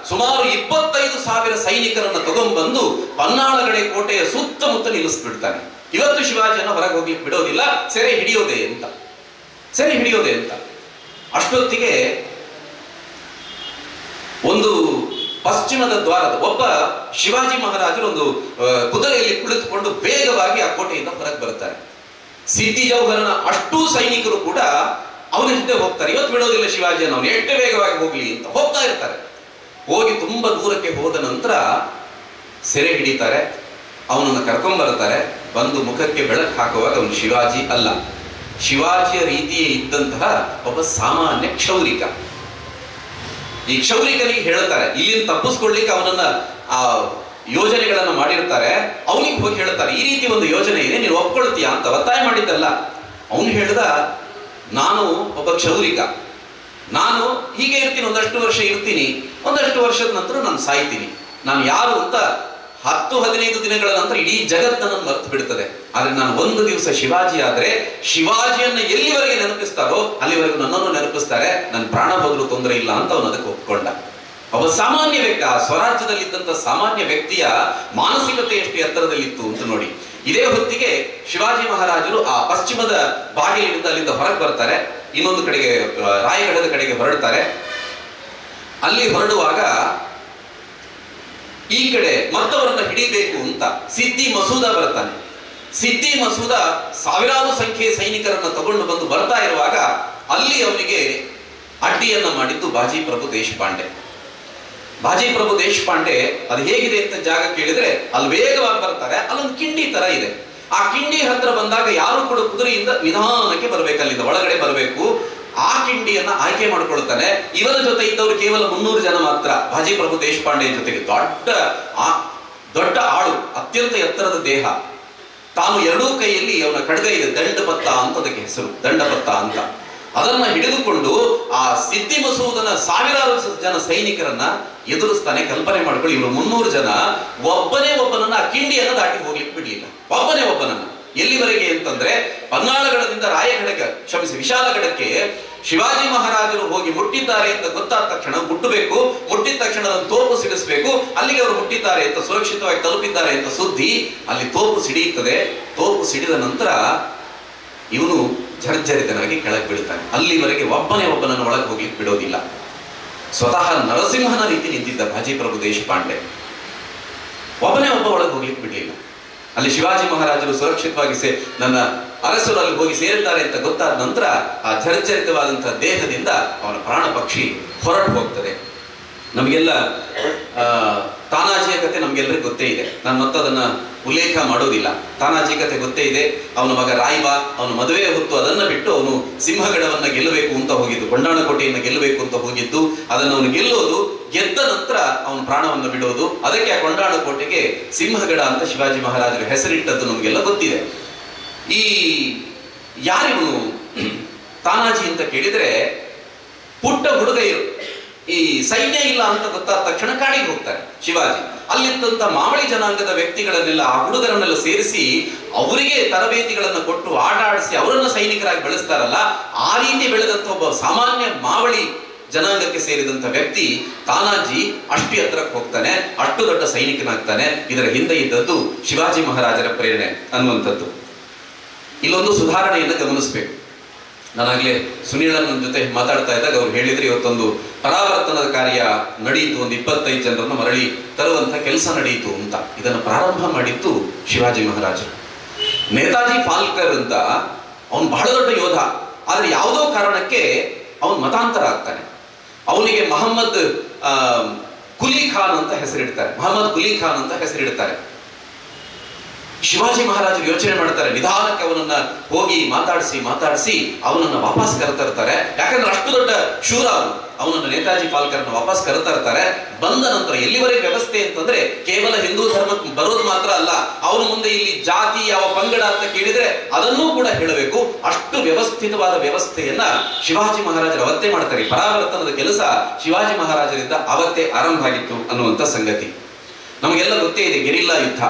ಸುಮಾರು 25,000 ಸೈನಿಕರನ್ನ ತಗೊಂಡ್ಬಂದು ಪನ್ನಾಳಗಡೆ ಕೋಟೆಯ ಸುತ್ತಮುತ್ತ ನಿಲ್ಲಿಸ್ಬಿಡ್ತಾನೆ. ಇವತ್ತು ಶಿವಾಜಿಯನ್ನ ಹೊರಗೆ ಹೋಗ್ಲಿಕ್ಕೆ ಬಿಡೋದಿಲ್ಲ, ಸೆರೆ ಹಿಡಿಯೋದೆ ಅಂತ. ಅಷ್ಟೊತ್ತಿಗೆ ಒಂದು ಪಶ್ಚಿಮದ ದ್ವಾರದ ಒಬ್ಬ ಶಿವಾಜಿ ಮಹಾರಾಜರು ಒಂದು ಕುದುರೆಯಲ್ಲಿ ಕುಳಿತುಕೊಂಡು ವೇಗವಾಗಿ ಆ ಕೋಟೆಯಿಂದ ಹೊರಗೆ ಬರ್ತಾರೆ. ಸಿದ್ದಿ ಜೌಹರನ ಅಷ್ಟೂ ಸೈನಿಕರು ಕೂಡ ಅವನ ಹಿಂದೆ ಹೋಗ್ತಾರೆ. ಇವತ್ತು ಬಿಡೋದಿಲ್ಲ ಶಿವಾಜಿಯನ್ನು, ಅವನು ಎಷ್ಟು ವೇಗವಾಗಿ ಹೋಗ್ಲಿ ಅಂತ ಹೋಗ್ತಾ ಇರ್ತಾರೆ. ಹೋಗಿ ತುಂಬಾ ದೂರಕ್ಕೆ ಹೋದ ನಂತರ ಸೆರೆ ಹಿಡಿತಾರೆ, ಅವನನ್ನು ಕರ್ಕೊಂಡ್ ಬರ್ತಾರೆ. ಬಂದು ಮುಖಕ್ಕೆ ಬೆಳಕು ಹಾಕುವಾಗ ಅವನು ಶಿವಾಜಿ ಅಲ್ಲ, ಶಿವಾಜಿಯ ರೀತಿಯೇ ಇದ್ದಂತಹ ಒಬ್ಬ ಸಾಮಾನ್ಯ ಕ್ಷೌರಿಕ. ಈ ಕ್ಷೌರಿಕನಿಗೆ ಹೇಳ್ತಾರೆ, ಇಲ್ಲಿಂದ ತಪ್ಪಿಸ್ಕೊಳ್ಲಿಕ್ಕೆ ಅವನನ್ನ ಆ ಯೋಜನೆಗಳನ್ನ ಮಾಡಿರ್ತಾರೆ. ಅವನಿಗೆ ಹೋಗಿ ಹೇಳ್ತಾರೆ, ಈ ರೀತಿ ಒಂದು ಯೋಜನೆ ಇದೆ, ನೀನು ಒಪ್ಕೊಳ್ತೀಯಾ ಅಂತ ಒತ್ತಾಯ ಮಾಡಿದ್ದಲ್ಲ. ಅವನು ಹೇಳ್ದ, ನಾನು ಒಬ್ಬ ಕ್ಷೌರಿಕ, ನಾನು ಹೀಗೆ ಇರ್ತೀನಿ, ಒಂದಷ್ಟು ವರ್ಷ ಇರ್ತೀನಿ, ಒಂದಷ್ಟು ವರ್ಷದ ನಂತರ ನಾನು ಸಾಯ್ತೀನಿ. ನಾನು ಯಾರು ಅಂತ 10-15 ದಿನಗಳ ನಂತರ ಇಡೀ ಜಗತ್ತನ್ನು ಮರೆತು ಬಿಡ್ತದೆ. ಆದ್ರೆ ನಾನು ಒಂದು ದಿವಸ ಶಿವಾಜಿ ಆದ್ರೆ ಶಿವಾಜಿಯನ್ನ ಎಲ್ಲಿವರೆಗೆ ನೆನಪಿಸ್ತಾರೋ ಅಲ್ಲಿವರೆಗೂ ನನ್ನನ್ನು ನೆನಪಿಸ್ತಾರೆ, ನನ್ನ ಪ್ರಾಣ ಹೋದ್ರೂ ತೊಂದರೆ ಇಲ್ಲ ಅಂತ ಅವನು ಅದಕ್ಕೆ ಒಪ್ಕೊಂಡ. ಒಬ್ಬ ಸಾಮಾನ್ಯ ವ್ಯಕ್ತಿ, ಆ ಸ್ವರಾಜ್ಯದಲ್ಲಿದ್ದಂತ ಸಾಮಾನ್ಯ ವ್ಯಕ್ತಿಯ ಮಾನಸಿಕತೆ ಎಷ್ಟು ಎತ್ತರದಲ್ಲಿತ್ತು ಅಂತ ನೋಡಿ. ಇದೇ ಹೊತ್ತಿಗೆ ಶಿವಾಜಿ ಮಹಾರಾಜರು ಆ ಪಶ್ಚಿಮದ ಬಾಗಿಲಿನಿಂದ ಅಲ್ಲಿಂದ ಹೊರಗೆ ಬರ್ತಾರೆ, ಇನ್ನೊಂದು ಕಡೆಗೆ ರಾಯಗಢದ ಕಡೆಗೆ ಹೊರಡ್ತಾರೆ. ಅಲ್ಲಿ ಹೊರಡುವಾಗ ಈ ಕಡೆ ಮತ್ತವರನ್ನ ಹಿಡಿಬೇಕು ಅಂತ ಸಿದ್ದಿ ಮಸೂದ ಬರ್ತಾನೆ. ಸಿದ್ದಿ ಮಸೂದ ಸಾವಿರಾರು ಸಂಖ್ಯೆಯ ಸೈನಿಕರನ್ನ ತಗೊಂಡು ಬಂದು ಬರ್ತಾ ಇರುವಾಗ ಅಲ್ಲಿ ಅವನಿಗೆ ಅಡ್ಡಿಯನ್ನ ಮಾಡಿದ್ದು ಬಾಜಿ ಪ್ರಭು ದೇಶಪಾಂಡೆ. ಬಾಜಿ ಪ್ರಭು ದೇಶಪಾಂಡೆ ಅದು ಹೇಗಿದೆ ಅಂತ ಜಾಗ ಕೇಳಿದ್ರೆ ಅಲ್ಲಿ ವೇಗವಾಗಿ ಬರ್ತಾರೆ, ಅಲ್ಲೊಂದು ಕಿಂಡಿ ತರ ಇದೆ. ಆ ಕಿಂಡಿ ಹತ್ರ ಬಂದಾಗ ಯಾರು ಕೂಡ ಕುದುರೆಯಿಂದ ನಿಧಾನಕ್ಕೆ ಬರ್ಬೇಕು, ಅಲ್ಲಿಂದ ಒಳಗಡೆ ಬರಬೇಕು. ಆ ಕಿಂಡಿಯನ್ನ ಆಯ್ಕೆ ಮಾಡ್ಕೊಳ್ತಾನೆ. ಇವರ ಜೊತೆ ಇದ್ದವರು ಕೇವಲ 300 ಜನ ಮಾತ್ರ. ಬಾಜಿ ಪ್ರಭು ದೇಶಪಾಂಡೆ ಜೊತೆಗೆ ದೊಡ್ಡ ಆಳು, ಅತ್ಯಂತ ಎತ್ತರದ ದೇಹ, ತಾನು ಎರಡೂ ಕೈಯಲ್ಲಿ ಅವನ ಖಡ್ಗ ಇದೆ, ದಂಡಪತ್ತ ಅಂತ ಅದಕ್ಕೆ ಹೆಸರು, ದಂಡಪತ್ತ ಅಂತ. ಅದನ್ನ ಹಿಡಿದುಕೊಂಡು ಆ ಸಿದ್ದಿ ಮಸೂದನ ಸಾವಿರಾರು ಜನ ಸೈನಿಕರನ್ನ ಎದುರಿಸ್ತಾನೆ. ಕಲ್ಪನೆ ಮಾಡ್ಕೊಳ್ಳಿ, ಇವರು 300 ಜನ, ಒಬ್ಬನನ್ನ ಆ ಕಿಂಡಿಯನ್ನ ದಾಟಿ ಹೋಗ್ಲಿಕ್ಕೆ ಬಿಡ್ಲಿಲ್ಲ. ಒಬ್ಬನನ್ನ ಎಲ್ಲಿವರೆಗೆ ಅಂತಂದ್ರೆ ಪನ್ನಾಳಗಡದಿಂದ ವಿಶಾಲಗಡಕ್ಕೆ ಶಿವಾಜಿ ಮಹಾರಾಜರು ಹೋಗಿ ಮುಟ್ಟಿದ್ದಾರೆ ಅಂತ ಗೊತ್ತಾದ ತಕ್ಷಣ ಮುಟ್ಟಬೇಕು, ಮುಟ್ಟಿದ ತಕ್ಷಣ ಅದನ್ನು ತೋಪು ಸಿಡಿಸಬೇಕು. ಅಲ್ಲಿಗೆ ಅವರು ಮುಟ್ಟಿದ್ದಾರೆ ಅಂತ, ಸುರಕ್ಷಿತವಾಗಿ ತಲುಪಿದ್ದಾರೆ ಅಂತ ಸುದ್ದಿ, ಅಲ್ಲಿ ತೋಪು ಸಿಡಿಯುತ್ತದೆ. ತೋಪು ಸಿಡಿದ ನಂತರ ಇವನು ಜರ್ಜರಿತನಾಗಿ ಕೆಳಗೆ ಬೀಳ್ತಾನೆ. ಅಲ್ಲಿವರೆಗೆ ಒಬ್ಬನನ್ನು ಒಳಗೆ ಹೋಗ್ಲಿಕ್ಕೆ ಬಿಡೋದಿಲ್ಲ. ಸ್ವತಃ ನರಸಿಂಹನ ರೀತಿ ನಿಂತಿದ್ದ ಬಾಜಿ ಪ್ರಭು ದೇಶಪಾಂಡೆ ಒಬ್ಬ ಒಳಗೆ ಹೋಗ್ಲಿಕ್ಕೆ ಬಿಡಲಿಲ್ಲ. ಅಲ್ಲಿ ಶಿವಾಜಿ ಮಹಾರಾಜರು ಸುರಕ್ಷಿತವಾಗಿ ನನ್ನ ಅರಸರು ಅಲ್ಲಿ ಹೋಗಿ ಸೇರಿದ್ದಾರೆ ಅಂತ ಗೊತ್ತಾದ ನಂತರ ಆ ಜರ್ಜರಿತವಾದಂತಹ ದೇಹದಿಂದ ಅವನ ಪ್ರಾಣ ಪಕ್ಷಿ ಹೊರಟು ಹೋಗ್ತದೆ. ನಮಗೆಲ್ಲ ತಾನಾಜಿಯ ಕತೆ ನಮ್ಗೆಲ್ಲರಿಗೂ ಗೊತ್ತೇ ಇದೆ, ನಾನು ಮತ್ತೆ ಅದನ್ನ ಉಲ್ಲೇಖ ಮಾಡೋದಿಲ್ಲ. ತಾನಾಜಿ ಕತೆ ಗೊತ್ತೇ ಇದೆ. ಅವನ ಮಗ ರಾಯ್ಬಾ ಅವನ ಮದುವೆ ಹೊತ್ತು ಅದನ್ನ ಬಿಟ್ಟು ಅವನು ಸಿಂಹಗಡವನ್ನ ಗೆಲ್ಲಬೇಕು ಅಂತ ಹೋಗಿದ್ದು, ಕೊಂಡಾಣಕೋಟೆಯನ್ನು ಗೆಲ್ಲಬೇಕು ಅಂತ ಹೋಗಿದ್ದು. ಅದನ್ನು ಅವನು ಗೆದ್ದ ನಂತರ ಅವನ ಪ್ರಾಣವನ್ನು ಬಿಡೋದು. ಅದಕ್ಕೆ ಆ ಕೊಂಡಾಣಕೋಟೆಗೆ ಸಿಂಹಗಡ ಅಂತ ಶಿವಾಜಿ ಮಹಾರಾಜರು ಹೆಸರಿಟ್ಟದ್ದು ನಮಗೆಲ್ಲ ಗೊತ್ತಿದೆ. ಈ ಯಾರಿವನು ತಾನಾಜಿ ಅಂತ ಕೇಳಿದ್ರೆ, ಪುಟ್ಟ ಹುಡುಗ ಈ ಸೈನ್ಯ ಇಲ್ಲ ಅಂತ ಗೊತ್ತಾದ ತಕ್ಷಣ ಕಾಡಿಗೆ ಹೋಗ್ತಾರೆ ಶಿವಾಜಿ. ಅಲ್ಲಿದ್ದಂತ ಮಾವಳಿ ಜನಾಂಗದ ವ್ಯಕ್ತಿಗಳನ್ನೆಲ್ಲ, ಆ ಹುಡುಗರನ್ನೆಲ್ಲ ಸೇರಿಸಿ ಅವರಿಗೆ ತರಬೇತಿಗಳನ್ನು ಕೊಟ್ಟು ಆಟ ಆಡಿಸಿ ಅವರನ್ನ ಸೈನಿಕರಾಗಿ ಬೆಳೆಸ್ತಾರಲ್ಲ, ಆ ರೀತಿ ಬೆಳೆದಂತ ಒಬ್ಬ ಸಾಮಾನ್ಯ ಮಾವಳಿ ಜನಾಂಗಕ್ಕೆ ಸೇರಿದಂತ ವ್ಯಕ್ತಿ ತಾನಾಜಿ ಅಷ್ಟು ಎತ್ತರಕ್ಕೆ ಹೋಗ್ತಾನೆ, ಅಷ್ಟು ದೊಡ್ಡ ಸೈನಿಕನಾಗ್ತಾನೆ. ಇದರ ಹಿಂದೆ ಇದ್ದದ್ದು ಶಿವಾಜಿ ಮಹಾರಾಜರ ಪ್ರೇರಣೆ ಅನ್ನುವಂಥದ್ದು. ಇಲ್ಲೊಂದು ಸುಧಾರಣೆಯನ್ನು ಗಮನಿಸಬೇಕು. ನಾನಾಗ್ಲೇ ಸುನೀಳನ ಜೊತೆ ಮಾತಾಡ್ತಾ ಇದ್ದಾಗ ಅವ್ರು ಹೇಳಿದ್ರೆ, ಇವತ್ತೊಂದು ಪರಾವರ್ತನದ ಕಾರ್ಯ ನಡೆಯಿತು, ಒಂದು 25 ಜನರನ್ನು ಮರಳಿ ತರುವಂತ ಕೆಲಸ ನಡೆಯಿತು ಅಂತ. ಇದನ್ನು ಪ್ರಾರಂಭ ಮಾಡಿದ್ದು ಶಿವಾಜಿ ಮಹಾರಾಜರು. ನೇತಾಜಿ ಫಾಲ್ಕರ್ ಅಂತ ಅವನು ಬಹಳ ದೊಡ್ಡ ಯೋಧ, ಆದ್ರೆ ಯಾವುದೋ ಕಾರಣಕ್ಕೆ ಅವನು ಮತಾಂತರ ಆಗ್ತಾನೆ. ಅವನಿಗೆ ಮಹಮ್ಮದ್ ಕುಲಿ ಖಾನ್ ಅಂತ ಹೆಸರಿಡ್ತಾರೆ. ಮಹಮ್ಮದ್ ಕುಲಿ ಖಾನ್ ಅಂತ ಹೆಸರಿಡ್ತಾರೆ. ಶಿವಾಜಿ ಮಹಾರಾಜರು ಯೋಚನೆ ಮಾಡ್ತಾರೆ, ನಿಧಾನಕ್ಕೆ ಅವನನ್ನ ಹೋಗಿ ಮಾತಾಡಿಸಿ ಅವನನ್ನ ವಾಪಸ್ ಕರೆತರ್ತಾರೆ. ಯಾಕಂದ್ರೆ ಅಷ್ಟು ದೊಡ್ಡ ಶೂರ ಅವನನ್ನು ನೇತಾಜಿ ಫಾಲ್ಕರ್ನ ವಾಪಸ್ ಕರೆತರ್ತಾರೆ. ಬಂದ ನಂತರ ಎಲ್ಲಿವರೆಗೆ ವ್ಯವಸ್ಥೆ ಅಂತಂದ್ರೆ ಕೇವಲ ಹಿಂದೂ ಧರ್ಮಕ್ಕೆ ಬರೋದು ಮಾತ್ರ ಅಲ್ಲ, ಅವನ ಮುಂದೆ ಇಲ್ಲಿ ಜಾತಿ ಯಾವ ಪಂಗಡ ಅಂತ ಕೇಳಿದ್ರೆ ಅದನ್ನೂ ಕೂಡ ಹೇಳಬೇಕು. ಅಷ್ಟು ವ್ಯವಸ್ಥಿತವಾದ ವ್ಯವಸ್ಥೆಯನ್ನ ಶಿವಾಜಿ ಮಹಾರಾಜರು ಅವತ್ತೇ ಮಾಡ್ತಾರೆ. ಪರಾವರ್ತನದ ಕೆಲಸ ಶಿವಾಜಿ ಮಹಾರಾಜರಿಂದ ಅವತ್ತೇ ಆರಂಭ ಆಗಿತ್ತು ಅನ್ನುವಂಥ ಸಂಗತಿ ನಮಗೆಲ್ಲ ಗೊತ್ತೇ ಇದೆ. ಗೆರಿಲ್ಲಾ ಯುದ್ಧ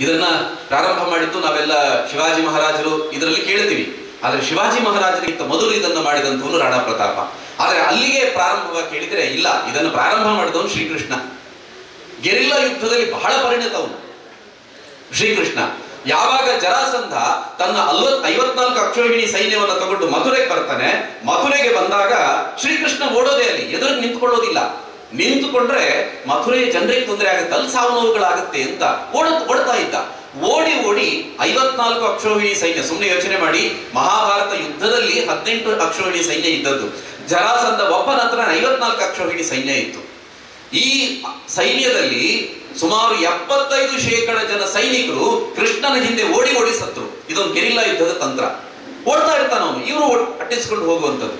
ಇದನ್ನ ಪ್ರಾರಂಭ ಮಾಡಿದ್ದು ನಾವೆಲ್ಲ ಶಿವಾಜಿ ಮಹಾರಾಜರು ಇದರಲ್ಲಿ ಕೇಳ್ತೀವಿ. ಆದ್ರೆ ಶಿವಾಜಿ ಮಹಾರಾಜರಿಗಿಂತ ಮೊದಲು ಇದನ್ನ ಮಾಡಿದಂಥವನು ರಾಣಾ ಪ್ರತಾಪ. ಆದ್ರೆ ಅಲ್ಲಿಗೆ ಪ್ರಾರಂಭವಾಗಿ ಕೇಳಿದ್ರೆ ಇಲ್ಲ, ಇದನ್ನು ಪ್ರಾರಂಭ ಮಾಡಿದವನು ಶ್ರೀಕೃಷ್ಣ. ಗೆರಿಲ್ಲಾ ಯುದ್ಧದಲ್ಲಿ ಬಹಳ ಪರಿಣಿತವನು ಶ್ರೀಕೃಷ್ಣ. ಯಾವಾಗ ಜರಾಸಂಧ ತನ್ನ 54 ಅಕ್ಷೋಹಿಣಿ ಸೈನ್ಯವನ್ನು ತಗೊಂಡು ಮಥುರೆಗೆ ಬರ್ತಾನೆ, ಮಥುರೆಗೆ ಬಂದಾಗ ಶ್ರೀಕೃಷ್ಣ ಓಡೋದೇ, ಅಲ್ಲಿ ಎದುರಿಗೆ ನಿಂತ್ಕೊಳ್ಳೋದಿಲ್ಲ. ನಿಂತುಕೊಂಡ್ರೆ ಮಥುರೆಯ ಜನರಿಗೆ ತೊಂದರೆ ಆಗುತ್ತೆ, ಅಲ್ಲಿ ಸಾವು ನೋವುಗಳಾಗುತ್ತೆ ಅಂತ ಓಡ್ತಾ ಇದ್ದ. ಓಡಿ 54 ಅಕ್ಷೋಹಿಣಿ ಸೈನ್ಯ. ಸುಮ್ಮನೆ ಯೋಚನೆ ಮಾಡಿ, ಮಹಾಭಾರತ ಯುದ್ಧದಲ್ಲಿ 18 ಅಕ್ಷೋಹಿಣಿ ಸೈನ್ಯ ಇದ್ದದ್ದು. ಜರಾಸಂಧ ಒಬ್ಬನ ಹತ್ರ 54 ಅಕ್ಷೋಹಿಣಿ ಸೈನ್ಯ ಇತ್ತು. ಈ ಸೈನ್ಯದಲ್ಲಿ ಸುಮಾರು 75% ಜನ ಸೈನಿಕರು ಕೃಷ್ಣನ ಹಿಂದೆ ಓಡಿ ಸತ್ರು. ಇದೊಂದು ಗೆರಿಲ್ಲಾ ಯುದ್ಧದ ತಂತ್ರ. ಓಡ್ತಾ ಇರ್ತಾನ ಅವನು, ಇವರು ಅಟ್ಟಿಸ್ಕೊಂಡು ಹೋಗುವಂಥದ್ದು.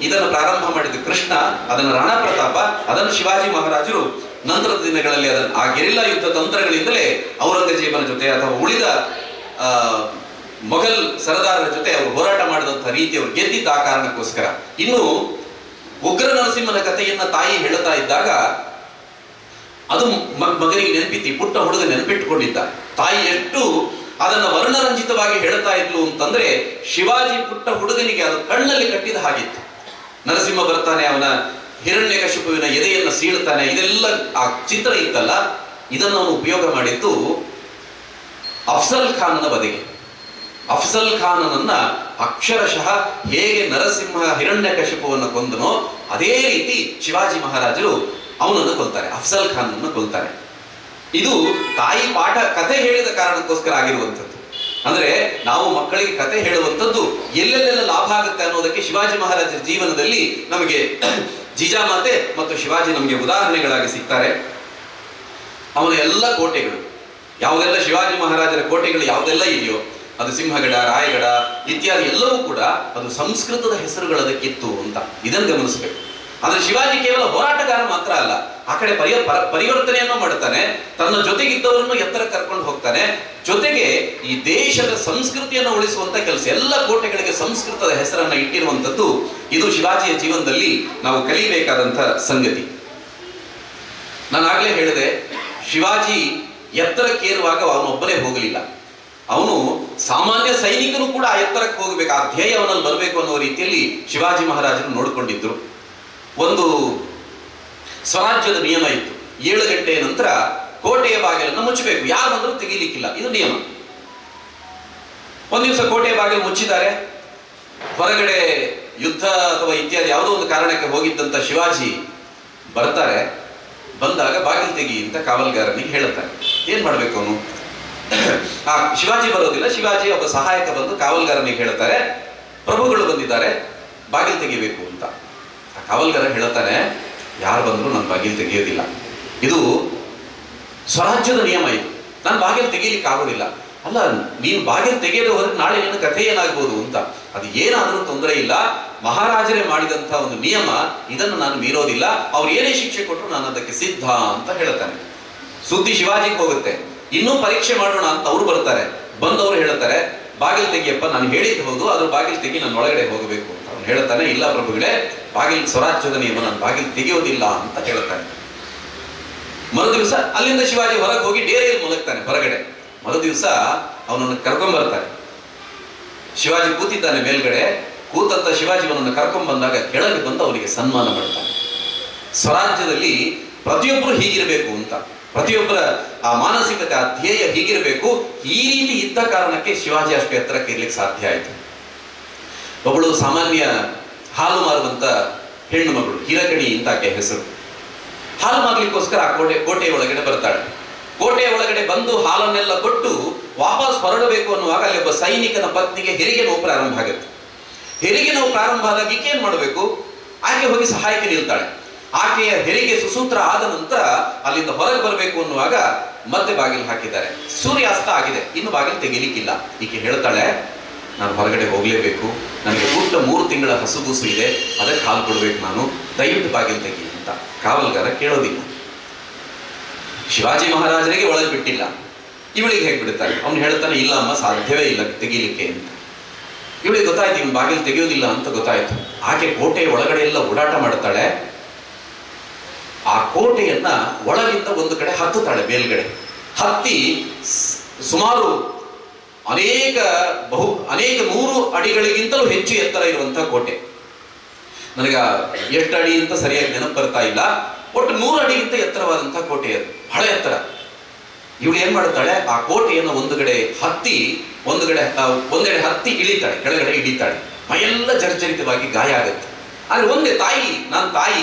ಇದನ್ನು ಪ್ರಾರಂಭ ಮಾಡಿದ ಕೃಷ್ಣ, ಅದನ್ನು ರಾಣಾ ಪ್ರತಾಪ, ಅದನ್ನು ಶಿವಾಜಿ ಮಹಾರಾಜರು ನಂತರದ ದಿನಗಳಲ್ಲಿ ಆ ಗೆರಿಲ್ಲಾ ಯುದ್ಧ ತಂತ್ರಗಳಿಂದಲೇ ಔರಂಗಜೇಬನ ಜೊತೆ ಅಥವಾ ಉಳಿದ ಮೊಘಲ್ ಸರದಾರರ ಜೊತೆ ಅವರು ಹೋರಾಟ ಮಾಡಿದಂತಹ ರೀತಿ ಅವರು ಗೆದ್ದಿದ್ದ ಆ ಕಾರಣಕ್ಕೋಸ್ಕರ. ಇನ್ನು ಉಗ್ರ ನರಸಿಂಹನ ಕಥೆಯನ್ನ ತಾಯಿ ಹೇಳ್ತಾ ಇದ್ದಾಗ ಅದು ಮಗನಿಗೆ ನೆನಪಿತ್ತು. ಪುಟ್ಟ ಹುಡುಗ ನೆನಪಿಟ್ಟುಕೊಂಡಿದ್ದ. ತಾಯಿ ಎಷ್ಟು ಅದನ್ನ ವರ್ಣರಂಜಿತವಾಗಿ ಹೇಳ್ತಾ ಇದ್ಲು ಅಂತಂದ್ರೆ, ಶಿವಾಜಿ ಪುಟ್ಟ ಹುಡುಗನಿಗೆ ಅದು ಕಣ್ಣಲ್ಲಿ ಕಟ್ಟಿದ ಹಾಗಿತ್ತು. ನರಸಿಂಹ ಬರ್ತಾನೆ, ಅವನ ಹಿರಣ್ಯಕಶಿಪುವಿನ ಎದೆಯನ್ನು ಸೀಳ್ತಾನೆ, ಇದೆಲ್ಲ ಆ ಚಿತ್ರ ಇತ್ತಲ್ಲ, ಇದನ್ನು ಅವನು ಉಪಯೋಗ ಮಾಡಿದ್ದು ಅಫ್ಸಲ್ ಖಾನನ ಬದೆಗೆ. ಅಫ್ಸಲ್ ಖಾನನನ್ನ ಅಕ್ಷರಶಃ ಹೇಗೆ ನರಸಿಂಹ ಹಿರಣ್ಯಕಶಿಪುವನ್ನು ಕೊಂದನೋ ಅದೇ ರೀತಿ ಶಿವಾಜಿ ಮಹಾರಾಜರು ಅವನನ್ನು ಕೊಲ್ತಾರೆ, ಅಫ್ಸಲ್ ಖಾನನ್ನು ಕೊಲ್ತಾರೆ. ಇದು ತಾಯಿ ಪಾಠ ಕಥೆ ಹೇಳಿದ ಕಾರಣಕ್ಕೋಸ್ಕರ ಆಗಿರುವಂಥದ್ದು. ಅಂದ್ರೆ ನಾವು ಮಕ್ಕಳಿಗೆ ಕಥೆ ಹೇಳುವಂಥದ್ದು ಎಲ್ಲೆಲ್ಲೆಲ್ಲ ಲಾಭ ಆಗುತ್ತೆ ಅನ್ನೋದಕ್ಕೆ ಶಿವಾಜಿ ಮಹಾರಾಜರ ಜೀವನದಲ್ಲಿ ನಮಗೆ ಜಿಜಾಮಾತೆ ಮತ್ತು ಶಿವಾಜಿ ನಮಗೆ ಉದಾಹರಣೆಗಳಾಗಿ ಸಿಗ್ತಾರೆ. ಅವನ ಎಲ್ಲ ಕೋಟೆಗಳು, ಯಾವುದೆಲ್ಲ ಶಿವಾಜಿ ಮಹಾರಾಜರ ಕೋಟೆಗಳು ಯಾವುದೆಲ್ಲ ಇದೆಯೋ, ಅದು ಸಿಂಹಗಡ, ರಾಯಗಡ ಇತ್ಯಾದಿ ಎಲ್ಲವೂ ಕೂಡ ಅದು ಸಂಸ್ಕೃತದ ಹೆಸರುಗಳದಕ್ಕಿತ್ತು ಅಂತ ಇದನ್ನು ಗಮನಿಸಬೇಕು. ಆದ್ರೆ ಶಿವಾಜಿ ಕೇವಲ ಹೋರಾಟಗಾರ ಮಾತ್ರ ಅಲ್ಲ, ಆ ಕಡೆ ಪರಿವರ್ತನೆಯನ್ನು ಮಾಡ್ತಾನೆ, ತನ್ನ ಜೊತೆಗಿದ್ದವರನ್ನು ಎತ್ತರ ಕರ್ಕೊಂಡು ಹೋಗ್ತಾನೆ, ಜೊತೆಗೆ ಈ ದೇಶದ ಸಂಸ್ಕೃತಿಯನ್ನು ಉಳಿಸುವಂತ ಕೆಲಸ. ಎಲ್ಲ ಕೋಟೆಗಳಿಗೆ ಸಂಸ್ಕೃತದ ಹೆಸರನ್ನ ಇಟ್ಟಿರುವಂತದ್ದು ಇದು ಶಿವಾಜಿಯ ಜೀವನದಲ್ಲಿ ನಾವು ಕಲಿಬೇಕಾದಂತ ಸಂಗತಿ. ನಾನಾಗ್ಲೇ ಹೇಳಿದೆ, ಶಿವಾಜಿ ಎತ್ತರಕ್ಕೇರುವಾಗ ಅವನೊಬ್ಬನೇ ಹೋಗಲಿಲ್ಲ. ಅವನು ಸಾಮಾನ್ಯ ಸೈನಿಕರು ಕೂಡ ಆ ಎತ್ತರಕ್ಕೆ ಹೋಗಬೇಕು, ಆ ಧ್ಯೇಯ ಅವನಲ್ಲಿ ಬರಬೇಕು ಅನ್ನೋ ರೀತಿಯಲ್ಲಿ ಶಿವಾಜಿ ಮಹಾರಾಜರು ನೋಡಿಕೊಂಡಿದ್ರು. ಒಂದು ಸ್ವರಾಜ್ಯದ ನಿಯಮ ಇತ್ತು, 7 ಗಂಟೆಯ ನಂತರ ಕೋಟೆಯ ಬಾಗಿಲನ್ನು ಮುಚ್ಚಬೇಕು, ಯಾರು ಬಂದರೂ ತೆಗೀಲಿಕ್ಕಿಲ್ಲ, ಇದು ನಿಯಮ. ಒಂದ್ ದಿವಸ ಕೋಟೆಯ ಬಾಗಿಲು ಮುಚ್ಚಿದ್ದಾರೆ, ಹೊರಗಡೆ ಯುದ್ಧ ಅಥವಾ ಇತ್ಯಾದಿ ಯಾವುದೋ ಒಂದು ಕಾರಣಕ್ಕೆ ಹೋಗಿದ್ದಂತ ಶಿವಾಜಿ ಬರ್ತಾರೆ. ಬಂದಾಗ ಬಾಗಿಲು ತೆಗಿ ಅಂತ ಕಾವಲ್ಗಾರನಿಗೆ ಹೇಳುತ್ತಾರೆ. ಏನ್ ಮಾಡ್ಬೇಕು ಅವನು? ಆ ಶಿವಾಜಿ ಬರೋದಿಲ್ಲ, ಶಿವಾಜಿ ಒಬ್ಬ ಸಹಾಯಕ ಬಂದು ಕಾವಲ್ಗಾರನಿಗೆ ಹೇಳ್ತಾರೆ, ಪ್ರಭುಗಳು ಬಂದಿದ್ದಾರೆ, ಬಾಗಿಲು ತೆಗಿಬೇಕು ಅಂತ. ಆ ಕಾವಲ್ಗಾರ ಹೇಳ್ತಾನೆ, ಯಾರು ಬಂದ್ರು ನಾನು ಬಾಗಿಲು ತೆಗೆಯೋದಿಲ್ಲ, ಇದು ಸ್ವರಾಜ್ಯದ ನಿಯಮ, ಇದು ನಾನು ಬಾಗಿಲು ತೆಗೀಲಿಕ್ಕೆ ಆಗೋದಿಲ್ಲ. ಅಲ್ಲ, ನೀನು ಬಾಗಿಲು ತೆಗೆಯದೆ ಹೋದ್ರೆ ನಾಳೆ ನಿನ್ನ ಕಥೆ ಏನಾಗ್ಬೋದು ಅಂತ. ಅದು ಏನಾದರೂ ತೊಂದರೆ ಇಲ್ಲ, ಮಹಾರಾಜರೇ ಮಾಡಿದಂತ ಒಂದು ನಿಯಮ, ಇದನ್ನು ನಾನು ಮೀರೋದಿಲ್ಲ, ಅವ್ರು ಏನೇ ಶಿಕ್ಷೆ ಕೊಟ್ಟರು ನಾನು ಅದಕ್ಕೆ ಸಿದ್ಧ ಅಂತ ಹೇಳ್ತಾನೆ. ಸುದ್ದಿ ಶಿವಾಜಿಗೆ ಹೋಗುತ್ತೆ, ಇನ್ನೂ ಪರೀಕ್ಷೆ ಮಾಡೋಣ ಅಂತ ಅವ್ರು ಬರ್ತಾರೆ. ಬಂದವರು ಹೇಳ್ತಾರೆ, ಬಾಗಿಲು ತೆಗಿಯಪ್ಪ, ನಾನು ಹೇಳಿದ್ದು ಹೌದು, ಅದ್ರ ಬಾಗಿಲು ತೆಗಿ, ನಾನು ಒಳಗಡೆ ಹೋಗಬೇಕು ಅಂತ. ಅವನು ಹೇಳ್ತಾನೆ, ಇಲ್ಲ ಪ್ರಭುಗಳೇ, ಬಾಗಿಲು ಸ್ವರಾಜ್ಯದ ನಿಯಮ, ನಾನು ಬಾಗಿಲು ತೆಗೆಯೋದಿಲ್ಲ ಅಂತ ಹೇಳ್ತಾನೆ. ಮರುದಿವಸ ಅಲ್ಲಿಂದ ಶಿವಾಜಿ ಹೊರಗೆ ಹೋಗಿ ಡೇರೆಯಲ್ಲಿ ಮಲಗ್ತಾನೆ ಹೊರಗಡೆ. ಮರುದಿವಸ ಅವನನ್ನು ಕರ್ಕೊಂಡ್ಬರ್ತಾನೆ. ಶಿವಾಜಿ ಕೂತಿದ್ದಾನೆ ಮೇಲ್ಗಡೆ. ಕೂತಂತ ಶಿವಾಜಿ ಅವನನ್ನು ಕರ್ಕೊಂಡ್ ಬಂದಾಗ ಕೆಳಗೆ ಬಂದು ಅವನಿಗೆ ಸನ್ಮಾನ ಮಾಡ್ತಾನೆ. ಸ್ವರಾಜ್ಯದಲ್ಲಿ ಪ್ರತಿಯೊಬ್ಬರು ಹೀಗಿರಬೇಕು ಅಂತ, ಪ್ರತಿಯೊಬ್ಬರ ಆ ಮಾನಸಿಕತೆ, ಆ ಧ್ಯೇಯ ಹೀಗಿರಬೇಕು. ಈ ರೀತಿ ಇದ್ದ ಕಾರಣಕ್ಕೆ ಶಿವಾಜಿ ಅಷ್ಟು ಎತ್ತರಕ್ಕೆ ಇರ್ಲಿಕ್ಕೆ ಸಾಧ್ಯ ಆಯಿತು. ಒಬ್ಬಳು ಸಾಮಾನ್ಯ ಹಾಲು ಮಾರುವಂತ ಹೆಣ್ಣು ಮಗಳು, ಹಿರಕಣಿ ಅಂತ ಆಕೆ ಹೆಸರು. ಹಾಲು ಮಾರ್ಲಿಕ್ಕೋಸ್ಕರ ಆ ಕೋಟೆಯ ಒಳಗಡೆ ಬರ್ತಾಳೆ. ಕೋಟೆಯ ಒಳಗಡೆ ಬಂದು ಹಾಲನ್ನೆಲ್ಲ ಕೊಟ್ಟು ವಾಪಸ್ ಹೊರಡಬೇಕು ಅನ್ನುವಾಗ ಅಲ್ಲಿ ಒಬ್ಬ ಸೈನಿಕನ ಪತ್ನಿಗೆ ಹೆರಿಗೆ ನೋವು ಪ್ರಾರಂಭ ಆಗುತ್ತೆ. ಹೆರಿಗೆ ನೋವು ಪ್ರಾರಂಭ ಆದಾಗ ಈಕೆ ಏನ್ ಮಾಡಬೇಕು? ಆಕೆ ಹೋಗಿ ಸಹಾಯಕ್ಕೆ ನಿಲ್ತಾಳೆ. ಆಕೆಯ ಹೆರಿಗೆ ಸುಸೂತ್ರ ಆದ ನಂತರ ಅಲ್ಲಿಂದ ಹೊರಗೆ ಬರಬೇಕು ಅನ್ನುವಾಗ ಮತ್ತೆ ಬಾಗಿಲು ಹಾಕಿದ್ದಾರೆ. ಸೂರ್ಯಾಸ್ತ ಆಗಿದೆ, ಇನ್ನು ಬಾಗಿಲು ತೆಗಿಲಿಕ್ಕಿಲ್ಲ. ಈಕೆ ಹೇಳ್ತಾಳೆ, ನಾನು ಹೊರಗಡೆ ಹೋಗ್ಲೇಬೇಕು, ನನಗೆ ಪುಟ್ಟ 3 ತಿಂಗಳ ಹಸುಗೂಸು ಇದೆ, ಅದಕ್ಕೆ ಹಾಲು ಕೊಡ್ಬೇಕು, ನಾನು ದಯವಿಟ್ಟು ಬಾಗಿಲು ತೆಗಿ ಅಂತ. ಕಾವಲ್ಗಾರ ಕೇಳೋದಿಲ್ಲ. ಶಿವಾಜಿ ಮಹಾರಾಜರಿಗೆ ಒಳಗೆ ಬಿಟ್ಟಿಲ್ಲ, ಇವಳಿಗೆ ಹೇಗೆ ಬಿಡುತ್ತಾರೆ? ಅವನು ಹೇಳ್ತಾನೆ, ಇಲ್ಲ ಅಮ್ಮ, ಸಾಧ್ಯವೇ ಇಲ್ಲ ತೆಗೀಲಿಕ್ಕೆ ಅಂತ. ಇವಳಿಗೆ ಗೊತ್ತಾಯ್ತು, ಇವನು ಬಾಗಿಲು ತೆಗೆಯೋದಿಲ್ಲ ಅಂತ ಗೊತ್ತಾಯ್ತು. ಆಕೆ ಕೋಟೆಯ ಒಳಗಡೆ ಎಲ್ಲ ಓಡಾಟ ಮಾಡ್ತಾಳೆ. ಆ ಕೋಟೆಯನ್ನ ಒಳಗಿಂದ ಒಂದು ಕಡೆ ಹತ್ತುತ್ತಾಳೆ. ಮೇಲ್ಗಡೆ ಹತ್ತಿ ಸುಮಾರು ಅನೇಕ 100 ಅಡಿಗಳಿಗಿಂತಲೂ ಹೆಚ್ಚು ಎತ್ತರ ಇರುವಂತಹ ಕೋಟೆ. ನನಗ ಎಷ್ಟು ಅಡಿ ಅಂತ ಸರಿಯಾಗಿ ನೆನಪು ಬರ್ತಾ ಇಲ್ಲ. ಒಟ್ಟು 100 ಅಡಿಗಿಂತ ಎತ್ತರವಾದಂತಹ ಕೋಟೆ ಅದು, ಬಹಳ ಎತ್ತರ. ಇವಳು ಏನ್ ಮಾಡ್ತಾಳೆ, ಆ ಕೋಟೆಯನ್ನು ಒಂದೆಡೆ ಹತ್ತಿ ಇಳಿತಾಳೆ, ಕೆಳಗಡೆ ಇಳಿತಾಳೆ. ಮೈಯೆಲ್ಲ ಜರ್ಜರಿತವಾಗಿ ಗಾಯ ಆಗುತ್ತೆ. ಆದ್ರೆ ಒಂದೇ ತಾಯಿ,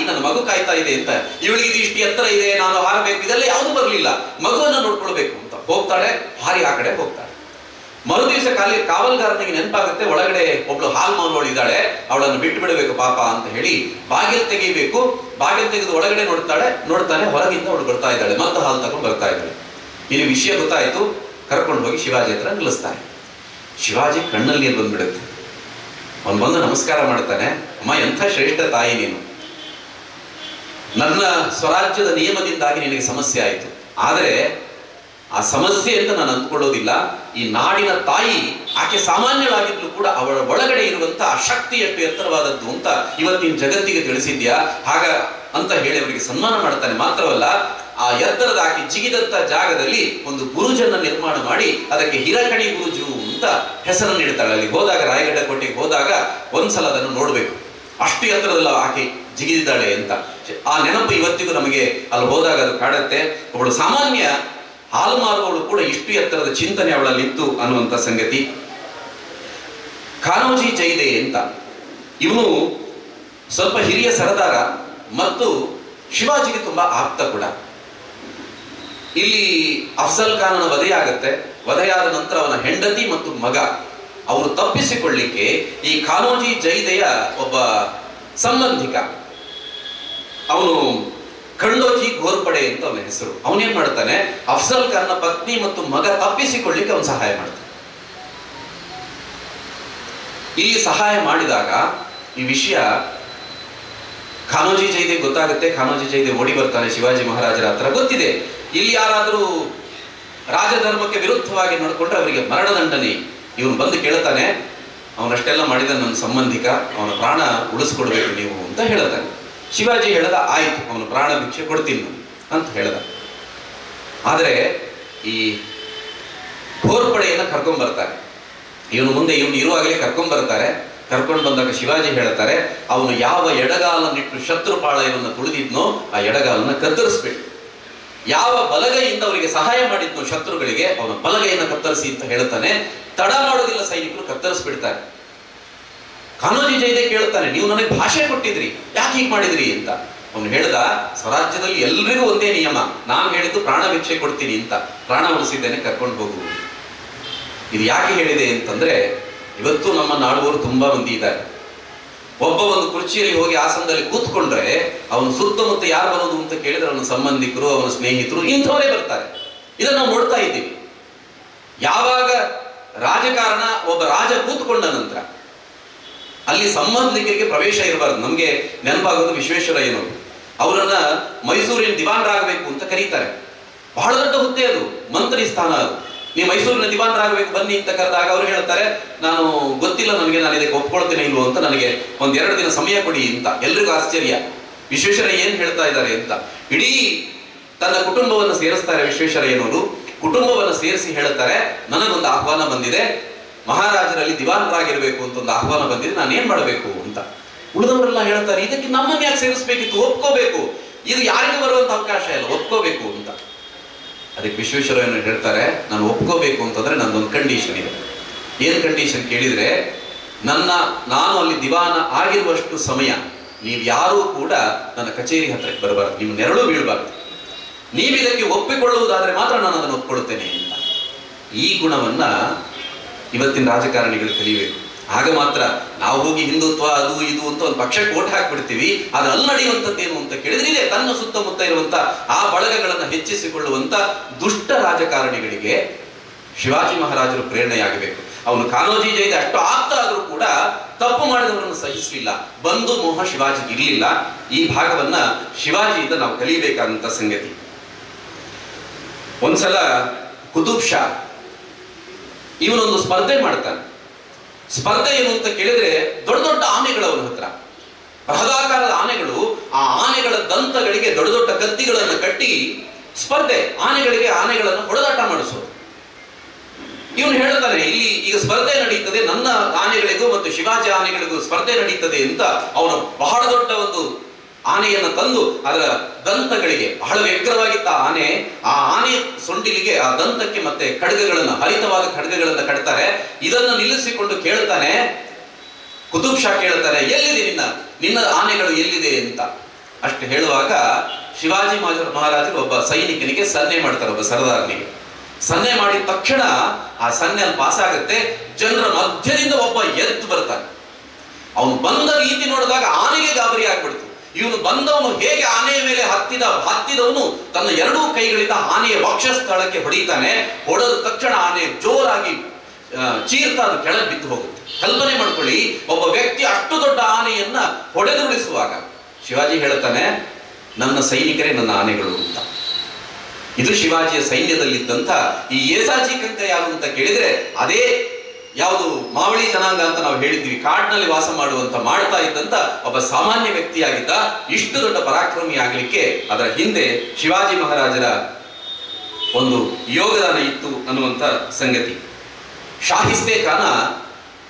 ನನ್ನ ಮಗು ಕಾಯ್ತಾ ಇದೆ ಅಂತ, ಇವಳಿಗೆ ಇದು ಇಷ್ಟು ಎತ್ತರ ಇದೆ, ನಾನು ಹಾರಬೇಕು, ಇದೆಲ್ಲ ಯಾವುದು ಬರಲಿಲ್ಲ, ಮಗುವನ್ನ ನೋಡ್ಕೊಳ್ಬೇಕು ಅಂತ ಹೋಗ್ತಾಳೆ. ಹಾರಿ ಆ ಕಡೆ ಹೋಗ್ತಾಳೆ. ಮರುದಿವಸ ಕಾವಲ್ಗಾರನಿಗೆ ನೆನಪಾಗುತ್ತೆ, ಒಳಗಡೆ ಒಬ್ಳು ಹಾಲು ಮಾರುವವಳು ಇದ್ದಾಳೆ, ಅವಳನ್ನು ಬಿಟ್ಟು ಬಿಡಬೇಕು ಪಾಪ ಅಂತ ಹೇಳಿ ಬಾಗಿಲು ತೆಗಿಬೇಕು. ಬಾಗಿಲು ತೆಗೆದು ಒಳಗಡೆ ನೋಡ್ತಾನೆ, ಹೊರಗಿಂದ ಅವಳು ಬರ್ತಾ ಇದ್ದಾಳೆ, ಮತ್ತೆ ಹಾಲು ತಗೊಂಡು ಬರ್ತಾ ಇದ್ದಾಳೆ. ಇದು ವಿಷಯ ಗೊತ್ತಾಯ್ತು. ಕರ್ಕೊಂಡು ಹೋಗಿ ಶಿವಾಜಿ ಹತ್ರ ನಿಲ್ಲಿಸ್ತಾನೆ. ಶಿವಾಜಿ ಕಣ್ಣಲ್ಲಿ ನೀರು ಬಂದ್ಬಿಡುತ್ತೆ. ಅವನು ಬಂದು ನಮಸ್ಕಾರ ಮಾಡ್ತಾನೆ, ಅಮ್ಮ, ಎಂಥ ಶ್ರೇಷ್ಠ ತಾಯಿ ನೀನು, ನನ್ನ ಸ್ವರಾಜ್ಯದ ನಿಯಮದಿಂದಾಗಿ ನಿನಗೆ ಸಮಸ್ಯೆ ಆಯಿತು, ಆದರೆ ಆ ಸಮಸ್ಯೆ ಅಂತ ನಾನು ಅಂದ್ಕೊಳ್ಳೋದಿಲ್ಲ. ಈ ನಾಡಿನ ತಾಯಿ, ಆಕೆ ಸಾಮಾನ್ಯವಾಗಿದ್ಲು ಕೂಡ ಅವಳ ಒಳಗಡೆ ಇರುವಂತ ಆ ಶಕ್ತಿ ಎಷ್ಟು ಎತ್ತರವಾದದ್ದು ಅಂತ ಇವತ್ತಿನ ಜಗತ್ತಿಗೆ ತಿಳಿಸಿದ್ಯಾ ಹಾಗ ಅಂತ ಹೇಳಿ ಅವರಿಗೆ ಸನ್ಮಾನ ಮಾಡ್ತಾನೆ. ಮಾತ್ರವಲ್ಲ, ಆ ಎತ್ತರದ ಆಕೆ ಜಿಗಿದಂತ ಜಾಗದಲ್ಲಿ ಒಂದು ಬುರುಜನ್ನ ನಿರ್ಮಾಣ ಮಾಡಿ ಅದಕ್ಕೆ ಹಿರಕಣಿ ಬುರುಜು ಅಂತ ಹೆಸರನ್ನು ಇಡ್ತಾಳೆ. ಅಲ್ಲಿ ಹೋದಾಗ, ರಾಯಗಢ ಕೋಟೆಗೆ ಹೋದಾಗ ಒಂದ್ಸಲ ಅದನ್ನು ನೋಡ್ಬೇಕು, ಅಷ್ಟು ಎತ್ತರದಲ್ಲ ಆಕೆ ಜಿಗಿದಿದ್ದಾಳೆ ಅಂತ. ಆ ನೆನಪು ಇವತ್ತಿಗೂ ನಮಗೆ ಅಲ್ಲಿ ಹೋದಾಗ ಅದು ಕಾಡುತ್ತೆ. ಒಬ್ಬಳು ಸಾಮಾನ್ಯ ಹಾಲು ಮಾರುವವಳು ಕೂಡ ಇಷ್ಟು ಎತ್ತರದ ಚಿಂತನೆ ಅವಳಲ್ಲಿ ಇತ್ತು ಅನ್ನುವಂಥ ಸಂಗತಿ. ಕಾನೋಜಿ ಜೈದೆ ಅಂತ, ಇವನು ಸ್ವಲ್ಪ ಹಿರಿಯ ಸರದಾರ ಮತ್ತು ಶಿವಾಜಿಗೆ ತುಂಬಾ ಆಪ್ತ ಕೂಡ. ಇಲ್ಲಿ ಅಫ್ಜಲ್ ಖಾನನ ವಧೆಯಾಗತ್ತೆ. ವಧೆಯಾದ ನಂತರ ಅವನ ಹೆಂಡತಿ ಮತ್ತು ಮಗ ಅವರು ತಪ್ಪಿಸಿಕೊಳ್ಳಿಕ್ಕೆ ಈ ಕಾನೋಜಿ ಜೈದೆಯ ಒಬ್ಬ ಸಂಬಂಧಿಕ, ಅವನು ಖಂಡೋಜಿ ಘೋರ್ಪಡೆ ಅಂತ ಅವನ ಹೆಸರು. ಅವನೇನ್ ಮಾಡ್ತಾನೆ, ಅಫ್ಜಲ್ ಖಾನ್ನ ಪತ್ನಿ ಮತ್ತು ಮಗ ತಪ್ಪಿಸಿಕೊಳ್ಳಿಕ್ಕೆ ಅವನು ಸಹಾಯ ಮಾಡ್ತಾನೆ. ಇಲ್ಲಿ ಸಹಾಯ ಮಾಡಿದಾಗ ಈ ವಿಷಯ ಖಾನೋಜಿ ಜೈದೆ ಗೊತ್ತಾಗುತ್ತೆ. ಖಾನೋಜಿ ಜೈದೆ ಓಡಿ ಬರ್ತಾನೆ ಶಿವಾಜಿ ಮಹಾರಾಜರ ಹತ್ರ. ಗೊತ್ತಿದೆ, ಇಲ್ಲಿ ಯಾರಾದರೂ ರಾಜಧರ್ಮಕ್ಕೆ ವಿರುದ್ಧವಾಗಿ ನೋಡಿಕೊಂಡ್ರೆ ಅವರಿಗೆ ಮರಣದಂಡನೆ. ಇವನು ಬಂದು ಕೇಳ್ತಾನೆ, ಅವನಷ್ಟೆಲ್ಲ ಮಾಡಿದ ನನ್ನ ಸಂಬಂಧಿಕ, ಅವನ ಪ್ರಾಣ ಉಳಿಸ್ಕೊಡ್ಬೇಕು ನೀವು ಅಂತ ಹೇಳ್ತಾನೆ. ಶಿವಾಜಿ ಹೇಳ್ದ, ಆಯ್ತು, ಅವನು ಪ್ರಾಣ ಭಿಕ್ಷೆ ಕೊಡ್ತೀನಿ ಅಂತ ಹೇಳ್ದ. ಆದರೆ ಈ ಘೋರ್ಪಡೆಯನ್ನ ಕರ್ಕೊಂಡ್ ಬರ್ತಾರೆ. ಇವನು ಮುಂದೆ ಇವನು ಇರುವಾಗಲೇ ಕರ್ಕೊಂಡ್ ಬರ್ತಾರೆ. ಕರ್ಕೊಂಡು ಬಂದಾಗ ಶಿವಾಜಿ ಹೇಳ್ತಾರೆ, ಅವನು ಯಾವ ಎಡಗಾಲನ್ನಿಟ್ಟು ಶತ್ರುಪಾಳಯವನ್ನು ತುಳಿದಿದ್ನೋ ಆ ಎಡಗಾಲನ್ನ ಕತ್ತರಿಸ್ಬಿಟ್ಟು, ಯಾವ ಬಲಗೈಯಿಂದ ಅವರಿಗೆ ಸಹಾಯ ಮಾಡಿದ್ನೋ ಶತ್ರುಗಳಿಗೆ, ಅವನ ಬಲಗೈಯನ್ನು ಕತ್ತರಿಸಿ ಅಂತ ಹೇಳ್ತಾನೆ. ತಡ ಮಾಡೋದಿಲ್ಲ, ಸೈನಿಕರು ಕತ್ತರಿಸ್ಬಿಡ್ತಾರೆ. ಕಾನೋಜಿ ಜೈದೆ ಕೇಳ್ತಾನೆ, ನೀವು ನನಗೆ ಭಾಷೆ ಕೊಟ್ಟಿದ್ರಿ, ಯಾಕೆ ಹೀಗೆ ಮಾಡಿದ್ರಿ ಅಂತ. ಅವನು ಹೇಳ್ದ, ಸ್ವರಾಜ್ಯದಲ್ಲಿ ಎಲ್ರಿಗೂ ಒಂದೇ ನಿಯಮ, ನಾನು ಹೇಳಿದ್ದು ಪ್ರಾಣ ಭಿಕ್ಷೆ ಕೊಡ್ತೀನಿ ಅಂತ. ಪ್ರಾಣ ಉಳಿಸಿದ್ದೇನೆ, ಕರ್ಕೊಂಡು ಹೋಗು. ಇದು ಯಾಕೆ ಹೇಳಿದೆ ಅಂತಂದ್ರೆ, ಇವತ್ತು ನಮ್ಮ ನಾಡುವರು ತುಂಬಾ ಮಂದಿ ಇದ್ದಾರೆ. ಒಬ್ಬ ಒಂದು ಕುರ್ಚಿಯಲ್ಲಿ ಹೋಗಿ ಆಸನದಲ್ಲಿ ಕೂತ್ಕೊಂಡ್ರೆ ಅವನು ಸುತ್ತಮುತ್ತ ಯಾರು ಬರೋದು ಅಂತ ಕೇಳಿದ್ರೆ ಅವನ ಸಂಬಂಧಿಕರು, ಅವನ ಸ್ನೇಹಿತರು, ಇಂಥವರೇ ಬರ್ತಾರೆ. ಇದನ್ನು ನಾವು ನೋಡ್ತಾ ಇದ್ದೀವಿ. ಯಾವಾಗ ರಾಜಕಾರಣ ಒಬ್ಬ ರಾಜ ಕೂತ್ಕೊಂಡ ನಂತರ ಅಲ್ಲಿ ಸಂಬಂಧಿಕರಿಗೆ ಪ್ರವೇಶ ಇರಬಾರ್ದು. ನಮ್ಗೆ ನೆನಪಾಗೋದು ವಿಶ್ವೇಶ್ವರಯ್ಯನವರು. ಅವರನ್ನ ಮೈಸೂರಿನ ದಿವಾನರಾಗಬೇಕು ಅಂತ ಕರೀತಾರೆ. ಬಹಳ ದೊಡ್ಡ ಹುದ್ದೆ ಅದು, ಮಂತ್ರಿ ಸ್ಥಾನ ಅದು. ನೀವು ಮೈಸೂರಿನ ದಿವಾನರಾಗಬೇಕು ಬನ್ನಿ ಅಂತ ಕರೆದಾಗ ಅವ್ರು ಹೇಳ್ತಾರೆ, ನಾನು ಗೊತ್ತಿಲ್ಲ ನನಗೆ, ನಾನು ಇದಕ್ಕೆ ಒಪ್ಕೊಳ್ತೇನೆ ಇಲ್ವೋ ಅಂತ, ನನಗೆ 1-2 ದಿನ ಸಮಯ ಕೊಡಿ ಅಂತ. ಎಲ್ರಿಗೂ ಆಶ್ಚರ್ಯ, ವಿಶ್ವೇಶ್ವರಯ್ಯ ಏನ್ ಹೇಳ್ತಾ ಇದ್ದಾರೆ ಅಂತ. ಇಡೀ ತನ್ನ ಕುಟುಂಬವನ್ನು ಸೇರಿಸ್ತಾರೆ ವಿಶ್ವೇಶ್ವರಯ್ಯನವರು. ಕುಟುಂಬವನ್ನು ಸೇರಿಸಿ ಹೇಳ್ತಾರೆ, ನನಗೊಂದು ಆಹ್ವಾನ ಬಂದಿದೆ, ಮಹಾರಾಜರಲ್ಲಿ ದಿವಾನರಾಗಿರ್ಬೇಕು ಅಂತ ಒಂದು ಆಹ್ವಾನ ಬಂದಿದೆ, ನಾನು ಏನ್ ಮಾಡಬೇಕು ಅಂತ. ಉಳಿದವರೆಲ್ಲ ಹೇಳ್ತಾರೆ, ಇದಕ್ಕೆ ನಮ್ಮನ್ನು ಯಾಕೆ ಸೇರಿಸ್ಬೇಕಿತ್ತು, ಒಪ್ಕೋಬೇಕು, ಇದು ಯಾರಿಗೂ ಬರುವಂತ ಅವಕಾಶ ಇಲ್ಲ, ಒಪ್ಕೋಬೇಕು ಅಂತ. ಅದಕ್ಕೆ ವಿಶ್ವೇಶ್ವರಯ್ಯನವರು ಹೇಳ್ತಾರೆ, ನಾನು ಒಪ್ಕೋಬೇಕು ಅಂತಂದ್ರೆ ನಂದೊಂದು ಕಂಡೀಷನ್ ಇದೆ. ಏನ್ ಕಂಡೀಷನ್ ಕೇಳಿದ್ರೆ, ನಾನು ಅಲ್ಲಿ ದಿವಾನ ಆಗಿರುವಷ್ಟು ಸಮಯ ನೀವು ಯಾರೂ ಕೂಡ ನನ್ನ ಕಚೇರಿ ಹತ್ರಕ್ಕೆ ಬರಬಾರ್ದು, ನಿಮ್ಮ ನೆರಳು ಬೀಳಬಾರ್ದು. ನೀವು ಇದಕ್ಕೆ ಒಪ್ಪಿಕೊಳ್ಳುವುದಾದ್ರೆ ಮಾತ್ರ ನಾನು ಅದನ್ನು ಒಪ್ಪಿಕೊಳ್ಳುತ್ತೇನೆ ಅಂತ. ಈ ಗುಣವನ್ನ ಇವತ್ತಿನ ರಾಜಕಾರಣಿಗಳು ಕಲಿಬೇಕು. ಆಗ ಮಾತ್ರ ನಾವು ಹೋಗಿ ಹಿಂದುತ್ವ ಅದು ಇದು ಅಂತ ಒಂದು ಪಕ್ಷಕ್ಕೆ ಓಟ್ ಹಾಕ್ಬಿಡ್ತೀವಿ. ಅದು ಅಲ್ಲಿ ನಡೆಯುವಂಥದ್ದೇನು ಅಂತ ಕೇಳಿದ್ರೆ, ಇದೆ ತನ್ನ ಸುತ್ತಮುತ್ತ ಇರುವಂತ ಆ ಬಳಗಗಳನ್ನ ಹೆಚ್ಚಿಸಿಕೊಳ್ಳುವಂತ ದುಷ್ಟ ರಾಜಕಾರಣಿಗಳಿಗೆ ಶಿವಾಜಿ ಮಹಾರಾಜರು ಪ್ರೇರಣೆಯಾಗಬೇಕು. ಅವನು ಕಾನೋಜಿ ಜೈದ ಅಷ್ಟು ಆಪ್ತ ಆದ್ರೂ ಕೂಡ ತಪ್ಪು ಮಾಡಿದವರನ್ನು ಸಹಿಸಲಿಲ್ಲ. ಬಂಧು ಮೋಹ ಶಿವಾಜಿಗೆ ಇರಲಿಲ್ಲ. ಈ ಭಾಗವನ್ನ ಶಿವಾಜಿಯಿಂದ ನಾವು ಕಲಿಬೇಕಾದಂತ ಸಂಗತಿ. ಒಂದ್ಸಲ ಕುತುಬ್ ಶಾ ಇವನೊಂದು ಸ್ಪರ್ಧೆ ಮಾಡ್ತಾನೆ. ಸ್ಪರ್ಧೆ ಏನು ಅಂತ ಕೇಳಿದ್ರೆ, ದೊಡ್ಡ ದೊಡ್ಡ ಆನೆಗಳು ಅವನ ಹತ್ರ, ಬೃಹದಾಕಾರದ ಆನೆಗಳು. ಆ ಆನೆಗಳ ದಂತಗಳಿಗೆ ದೊಡ್ಡ ದೊಡ್ಡ ಕತ್ತಿಗಳನ್ನು ಕಟ್ಟಿ ಸ್ಪರ್ಧೆ, ಆನೆಗಳನ್ನು ಹೊಡೆದಾಟ ಮಾಡಿಸೋದು. ಇವನು ಹೇಳ್ತಾನೆ, ಇಲ್ಲಿ ಈಗ ಸ್ಪರ್ಧೆ ನಡೀತದೆ, ನನ್ನ ಆನೆಗಳಿಗೂ ಮತ್ತು ಶಿವಾಜಿ ಆನೆಗಳಿಗೂ ಸ್ಪರ್ಧೆ ನಡೀತದೆ ಅಂತ. ಅವನು ಬಹಳ ದೊಡ್ಡ ಒಂದು ಆನೆಯನ್ನು ತಂದು ಅದರ ದಂತಗಳಿಗೆ, ಬಹಳ ವ್ಯಗ್ರವಾಗಿತ್ತ ಆ ಆನೆ ಸೊಂಡಿಲಿಗೆ, ಆ ದಂತಕ್ಕೆ ಮತ್ತೆ ಖಡ್ಗಗಳನ್ನ, ಹರಿತವಾದ ಖಡ್ಗಗಳನ್ನ ಕಟ್ತಾರೆ. ಇದನ್ನು ನಿಲ್ಲಿಸಿಕೊಂಡು ಕೇಳ್ತಾನೆ, ಕುತುಬ್ ಶಾ ಕೇಳ್ತಾನೆ, ಎಲ್ಲಿದೆ ನಿನ್ನ ಆನೆಗಳು ಎಲ್ಲಿದೆ ಅಂತ. ಅಷ್ಟು ಹೇಳುವಾಗ ಶಿವಾಜಿ ಮಹಾರಾಜರು ಒಬ್ಬ ಸೈನಿಕನಿಗೆ ಸನ್ನೆ ಮಾಡ್ತಾರೆ, ಒಬ್ಬ ಸರ್ದಾರನಿಗೆ ಸನ್ನೆ ಮಾಡಿದ ತಕ್ಷಣ ಆ ಸನ್ನೆ ಅಲ್ಲಿ ಪಾಸ್ ಆಗುತ್ತೆ. ಜನರ ಮಧ್ಯದಿಂದ ಒಬ್ಬ ಎದ್ದು ಬರ್ತಾನೆ. ಅವನು ಬಂದ ರೀತಿ ನೋಡಿದಾಗ ಆನೆಗೆ ಗಾಬರಿ ಆಗ್ಬಿಡ್ತು. ಇವನು ಬಂದವನು ಹೇಗೆ ಆನೆಯ ಮೇಲೆ ಹತ್ತಿದವನು ತನ್ನ 2 ಕೈಗಳಿಂದ ಆನೆಯ ವಕ್ಷಸ್ಥಳಕ್ಕೆ ಹೊಡಿತಾನೆ. ಹೊಡೆದ ತಕ್ಷಣ ಆನೆ ಜೋರಾಗಿ ಚೀರ್ತಾ ಅದು ಕೆಳಗೆ ಬಿದ್ದು ಹೋಗುತ್ತೆ. ಕಲ್ಪನೆ ಮಾಡ್ಕೊಳ್ಳಿ, ಒಬ್ಬ ವ್ಯಕ್ತಿ ಅಷ್ಟು ದೊಡ್ಡ ಆನೆಯನ್ನ ಹೊಡೆದುರುಳಿಸುವಾಗ ಶಿವಾಜಿ ಹೇಳ್ತಾನೆ, ನನ್ನ ಸೈನಿಕರೇ ನನ್ನ ಆನೆಗಳು ಅಂತ. ಇದು ಶಿವಾಜಿಯ ಸೈನ್ಯದಲ್ಲಿದ್ದಂಥ ಈ ಏಸಾಜಿ ಕಂಕ ಯಾರು ಅಂತ ಕೇಳಿದ್ರೆ, ಅದೇ ಯಾವುದು ಮಾವಳಿ ಜನಾಂಗ ಅಂತ ನಾವು ಹೇಳಿದ್ವಿ, ಕಾಡಿನಲ್ಲಿ ವಾಸ ಮಾಡ್ತಾ ಇದ್ದಂತ ಒಬ್ಬ ಸಾಮಾನ್ಯ ವ್ಯಕ್ತಿಯಾಗಿದ್ದ. ಇಷ್ಟು ದೊಡ್ಡ ಪರಾಕ್ರಮಿ ಆಗಲಿಕ್ಕೆ ಅದರ ಹಿಂದೆ ಶಿವಾಜಿ ಮಹಾರಾಜರ ಒಂದು ಯೋಗದಾನ ಇತ್ತು ಅನ್ನುವಂಥ ಸಂಗತಿ. ಶಾಹಿಸ್ತೆ ಖಾನ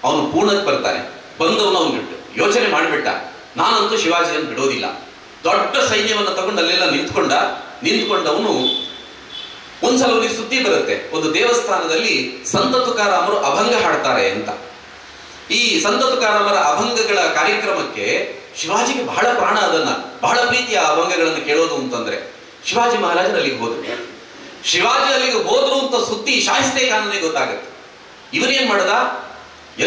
ಅವನು ಪೂರ್ಣಕ್ಕೆ ಬರ್ತಾನೆ. ಬಂದವನು ಅವನು ಯೋಚನೆ ಮಾಡಿಬಿಟ್ಟ, ನಾನಂತೂ ಶಿವಾಜಿಯನ್ನು ಬಿಡೋದಿಲ್ಲ. ದೊಡ್ಡ ಸೈನ್ಯವನ್ನು ತಗೊಂಡು ಅಲ್ಲೆಲ್ಲ ನಿಂತ್ಕೊಂಡವನು ಒಂದ್ಸಲ ಅವನಿಗೆ ಸುದ್ದಿ ಬರುತ್ತೆ, ಒಂದು ದೇವಸ್ಥಾನದಲ್ಲಿ ಸಂತ ತುಕಾರಾಮರು ಅಭಂಗ ಹಾಡ್ತಾರೆ ಅಂತ. ಈ ಸಂತ ತುಕಾರಾಮರ ಅಭಂಗಗಳ ಕಾರ್ಯಕ್ರಮಕ್ಕೆ ಶಿವಾಜಿಗೆ ಬಹಳ ಪ್ರಾಣ, ಅದನ್ನ ಬಹಳ ಪ್ರೀತಿಯ ಅಭಂಗಗಳನ್ನು ಕೇಳೋದು ಅಂತಂದ್ರೆ. ಶಿವಾಜಿ ಮಹಾರಾಜರು ಅಲ್ಲಿಗೆ ಹೋದ್ರು. ಶಿವಾಜಿ ಅಲ್ಲಿಗೆ ಹೋದ್ರು ಅಂತ ಸುದ್ದಿ ಶಾಹಿಸ್ತೆ ಖಾನನಿಗೆ ಗೊತ್ತಾಗುತ್ತೆ. ಇವನೇನ್ ಮಾಡ್ದ,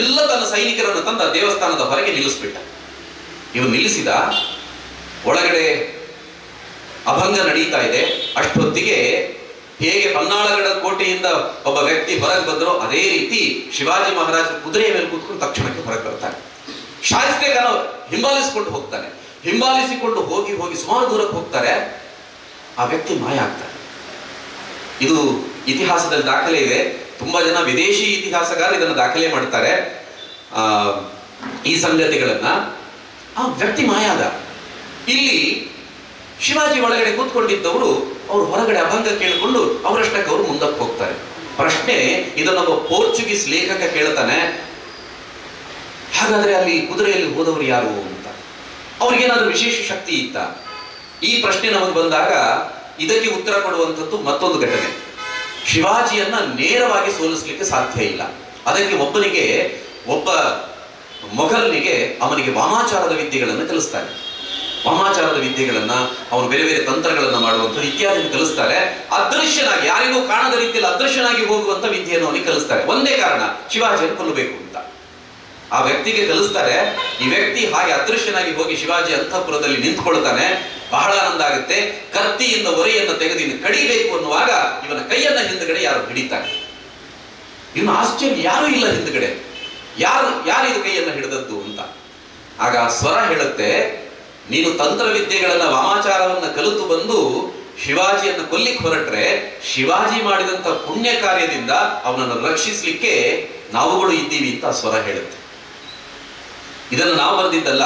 ಎಲ್ಲ ತನ್ನ ಸೈನಿಕರನ್ನು ತಂದ ದೇವಸ್ಥಾನದ ಹೊರಗೆ ನಿಲ್ಲಿಸ್ಬಿಟ್ಟ. ಇವನು ನಿಲ್ಲಿಸಿದ, ಒಳಗಡೆ ಅಭಂಗ ನಡೀತಾ ಇದೆ. ಅಷ್ಟೊತ್ತಿಗೆ ಹೇಗೆ ಪನ್ನಾಳಗಡ ಕೋಟೆಯಿಂದ ಒಬ್ಬ ವ್ಯಕ್ತಿ ಹೊರಗೆ ಬಂದರೋ ಅದೇ ರೀತಿ ಶಿವಾಜಿ ಮಹಾರಾಜ ಕುದುರೆಯ ಮೇಲೆ ಕೂತ್ಕೊಂಡು ತಕ್ಷಣಕ್ಕೆ ಹೊರಗೆ ಬರ್ತಾನೆ. ಶಾಹಿಸ್ತೆ ಖಾನ ಹಿಂಬಾಲಿಸಿಕೊಂಡು ಹೋಗ್ತಾನೆ. ಹಿಂಬಾಲಿಸಿಕೊಂಡು ಹೋಗಿ ಸುಮಾರು ದೂರಕ್ಕೆ ಹೋಗ್ತಾರೆ. ಆ ವ್ಯಕ್ತಿ ಮಾಯ ಆಗ್ತಾನೆ. ಇದು ಇತಿಹಾಸದಲ್ಲಿ ದಾಖಲೆ ಇದೆ. ತುಂಬಾ ಜನ ವಿದೇಶಿ ಇತಿಹಾಸಗಾರರು ಇದನ್ನು ದಾಖಲೆ ಮಾಡ್ತಾರೆ, ಈ ಸಂಗತಿಗಳನ್ನ. ಆ ವ್ಯಕ್ತಿ ಮಾಯ ಆದ. ಇಲ್ಲಿ ಶಿವಾಜಿ ಒಳಗಡೆ ಕೂತ್ಕೊಂಡಿದ್ದವರು ಅವರು ಹೊರಗಡೆ ಅಭಂಗ ಕೇಳಿಕೊಂಡು ಅವರಷ್ಟಕ್ಕೆ ಅವರು ಮುಂದಕ್ಕೆ ಹೋಗ್ತಾರೆ. ಪ್ರಶ್ನೆ, ಇದನ್ನೊಬ್ಬ ಪೋರ್ಚುಗೀಸ್ ಲೇಖಕ ಕೇಳ್ತಾನೆ, ಹಾಗಾದ್ರೆ ಅಲ್ಲಿ ಕುದುರೆಯಲ್ಲಿ ಹೋದವರು ಯಾರು ಅಂತ. ಅವ್ರಿಗೇನಾದ್ರೂ ವಿಶೇಷ ಶಕ್ತಿ ಇತ್ತ? ಈ ಪ್ರಶ್ನೆ ನಮಗೆ ಬಂದಾಗ ಇದಕ್ಕೆ ಉತ್ತರ ಕೊಡುವಂಥದ್ದು ಮತ್ತೊಂದು ಘಟನೆ. ಶಿವಾಜಿಯನ್ನ ನೇರವಾಗಿ ಸೋಲಿಸ್ಲಿಕ್ಕೆ ಸಾಧ್ಯ ಇಲ್ಲ. ಅದಕ್ಕೆ ಒಬ್ಬ ಮೊಘಲ್ನಿಗೆ ಅವನಿಗೆ ವಾಮಾಚಾರದ ವಿದ್ಯೆಗಳನ್ನು ಕಲಿಸ್ತಾನೆ. ವಾಮಾಚಾರದ ವಿದ್ಯೆಗಳನ್ನ, ಅವನು ಬೇರೆ ಬೇರೆ ತಂತ್ರಗಳನ್ನ ಮಾಡುವಂಥದ್ದು ಇತ್ಯಾದಿ ಕಲಿಸ್ತಾರೆ. ಅದೃಶ್ಯನಾಗಿ, ಯಾರಿಗೂ ಕಾಣದ ರೀತಿಯಲ್ಲಿ ಅದೃಶ್ಯನಾಗಿ ಹೋಗುವಂತ ವಿದ್ಯೆಯನ್ನು ಅವನಿಗೆ ಕಲಿಸ್ತಾರೆ. ಒಂದೇ ಕಾರಣ, ಶಿವಾಜಿಯನ್ನು ಕೊಲ್ಲಬೇಕು ಅಂತ. ಆ ವ್ಯಕ್ತಿಗೆ ಕಲಿಸ್ತಾರೆ. ಈ ವ್ಯಕ್ತಿ ಹಾಗೆ ಅದೃಶ್ಯನಾಗಿ ಹೋಗಿ ಶಿವಾಜಿ ಅಂತಃಪುರದಲ್ಲಿ ನಿಂತ್ಕೊಳ್ತಾನೆ. ಬಹಳ ಆನಂದ ಆಗುತ್ತೆ. ಕತ್ತಿಯಿಂದ ಒರೆಯನ್ನು ತೆಗೆದು ಕಡಿಬೇಕು ಅನ್ನುವಾಗ ಇವನ ಕೈಯನ್ನ ಹಿಂದ್ಗಡೆ ಯಾರು ಹಿಡಿತಾರೆ. ಇವನು ಆಶ್ಚರ್ಯ, ಯಾರು ಇಲ್ಲ ಹಿಂದ್ಗಡೆ, ಯಾರಿದು ಕೈಯನ್ನ ಹಿಡಿದದ್ದು ಅಂತ. ಆಗ ಸ್ವರ ಹೇಳುತ್ತೆ, ನೀನು ತಂತ್ರವಿದ್ಯೆಗಳನ್ನ, ವಾಮಾಚಾರವನ್ನ ಕಲಿತು ಬಂದು ಶಿವಾಜಿಯನ್ನು ಕೊಲ್ಲಿಕ್ಕೆ ಹೊರಟ್ರೆ ಶಿವಾಜಿ ಮಾಡಿದಂತ ಪುಣ್ಯ ಕಾರ್ಯದಿಂದ ಅವನನ್ನು ರಕ್ಷಿಸಲಿಕ್ಕೆ ನಾವುಗಳು ಇದ್ದೀವಿ ಅಂತ ಆ ಸ್ವರ ಹೇಳುತ್ತೆ. ಇದನ್ನು ನಾವು ಬರೆದಿದ್ದಲ್ಲ,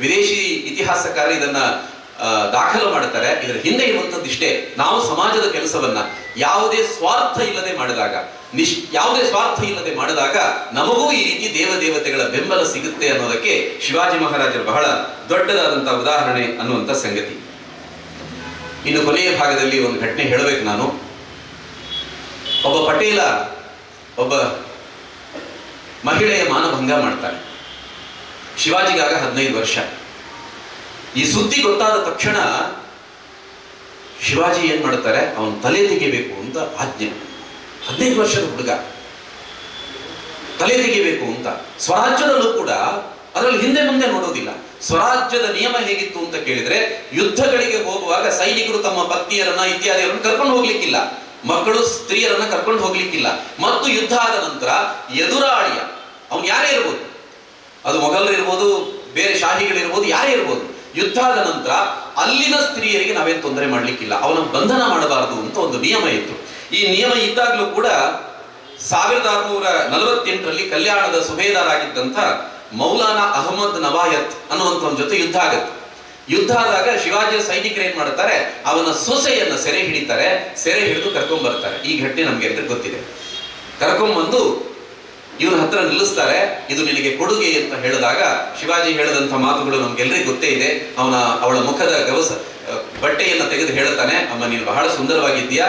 ವಿದೇಶಿ ಇತಿಹಾಸಕಾರ ಇದನ್ನ ದಾಖಲು ಮಾಡ್ತಾರೆ. ಇದರ ಹಿಂದೆ ಇರುವಂತದ್ದು ಇಷ್ಟೇ: ನಾವು ಸಮಾಜದ ಕೆಲಸವನ್ನ ಯಾವುದೇ ಸ್ವಾರ್ಥ ಇಲ್ಲದೆ ಮಾಡಿದಾಗ ನಮಗೂ ಈ ರೀತಿ ದೇವತೆಗಳ ಬೆಂಬಲ ಸಿಗುತ್ತೆ ಅನ್ನೋದಕ್ಕೆ ಶಿವಾಜಿ ಮಹಾರಾಜರು ಬಹಳ ದೊಡ್ಡದಾದಂತಹ ಉದಾಹರಣೆ ಅನ್ನುವಂಥ ಸಂಗತಿ. ಇನ್ನು ಕೊನೆಯ ಭಾಗದಲ್ಲಿ ಒಂದು ಘಟನೆ ಹೇಳಬೇಕು ನಾನು. ಒಬ್ಬ ಪಟೇಲ ಒಬ್ಬ ಮಹಿಳೆಯ ಮಾನಭಂಗ ಮಾಡ್ತಾನೆ. ಶಿವಾಜಿಗಾಗ 15 ವರ್ಷ. ಈ ಸುದ್ದಿ ಗೊತ್ತಾದ ತಕ್ಷಣ ಶಿವಾಜಿ ಏನ್ ಮಾಡ್ತಾರೆ, ಅವನು ತಲೆ ತೆಗಿಬೇಕು ಅಂತ ಆಜ್ಞೆ. 15 ವರ್ಷದ ಹುಡುಗ ತಲೆ ತೆಗಿಬೇಕು ಅಂತ. ಸ್ವರಾಜ್ಯದಲ್ಲೂ ಕೂಡ ಅದರಲ್ಲಿ ಹಿಂದೆ ಮುಂದೆ ನೋಡೋದಿಲ್ಲ. ಸ್ವರಾಜ್ಯದ ನಿಯಮ ಹೇಗಿತ್ತು ಅಂತ ಕೇಳಿದ್ರೆ, ಯುದ್ಧಗಳಿಗೆ ಹೋಗುವಾಗ ಸೈನಿಕರು ತಮ್ಮ ಪತ್ನಿಯರನ್ನ ಇತ್ಯಾದಿಗಳನ್ನು ಕರ್ಕೊಂಡು ಹೋಗ್ಲಿಕ್ಕಿಲ್ಲ, ಮಕ್ಕಳು ಸ್ತ್ರೀಯರನ್ನ ಕರ್ಕೊಂಡು ಹೋಗ್ಲಿಕ್ಕಿಲ್ಲ. ಮತ್ತು ಯುದ್ಧ ಆದ ನಂತರ ಎದುರಾಳಿಯ ಅವನು ಯಾರೇ ಇರ್ಬೋದು, ಅದು ಮೊಘಲರಿರ್ಬೋದು, ಬೇರೆ ಶಾಹಿಗಳಿರ್ಬೋದು, ಯಾರೇ ಇರ್ಬೋದು, ಯುದ್ಧ ಆದ ನಂತರ ಅಲ್ಲಿನ ಸ್ತ್ರೀಯರಿಗೆ ನಾವೇನು ತೊಂದರೆ ಮಾಡ್ಲಿಕ್ಕಿಲ್ಲ, ಅವನ ಬಂಧನ ಮಾಡಬಾರದು ಅಂತ ಒಂದು ನಿಯಮ ಇತ್ತು. ಈ ನಿಯಮ ಇದ್ದಾಗಲೂ ಕೂಡ 1648ರಲ್ಲಿ ಕಲ್ಯಾಣದ ಸುಬೇದಾರ್ ಆಗಿದ್ದಂಥ ಮೌಲಾನಾ ಅಹಮದ್ ನವಾಯತ್ ಅನ್ನುವಂಥವನ ಜೊತೆ ಯುದ್ಧ ಆಗುತ್ತೆ. ಯುದ್ಧ ಆದಾಗ ಶಿವಾಜಿಯ ಸೈನಿಕರು ಏನ್ ಮಾಡ್ತಾರೆ, ಅವನ ಸೊಸೆಯನ್ನ ಸೆರೆ ಹಿಡಿತಾರೆ. ಸೆರೆ ಹಿಡಿದು ಕರ್ಕೊಂಡ್ ಬರ್ತಾರೆ. ಈ ಘಟನೆ ನಮ್ಗೆ ಎಲ್ರಿಗೂ ಗೊತ್ತಿದೆ. ಕರ್ಕೊಂಡ್ಬಂದು ಇವನ ಹತ್ರ ನಿಲ್ಲಿಸ್ತಾರೆ. ಇದು ನಿನಗೆ ಕೊಡುಗೆ ಅಂತ ಹೇಳಿದಾಗ ಶಿವಾಜಿ ಹೇಳಿದಂಥ ಮಾತುಗಳು ನಮ್ಗೆಲ್ರಿಗೂ ಗೊತ್ತೇ ಇದೆ. ಅವಳ ಮುಖದ ಬಟ್ಟೆಯನ್ನ ತೆಗೆದು ಹೇಳ್ತಾನೆ, ಅಮ್ಮ ನೀನು ಬಹಳ ಸುಂದರವಾಗಿದ್ದೀಯಾ,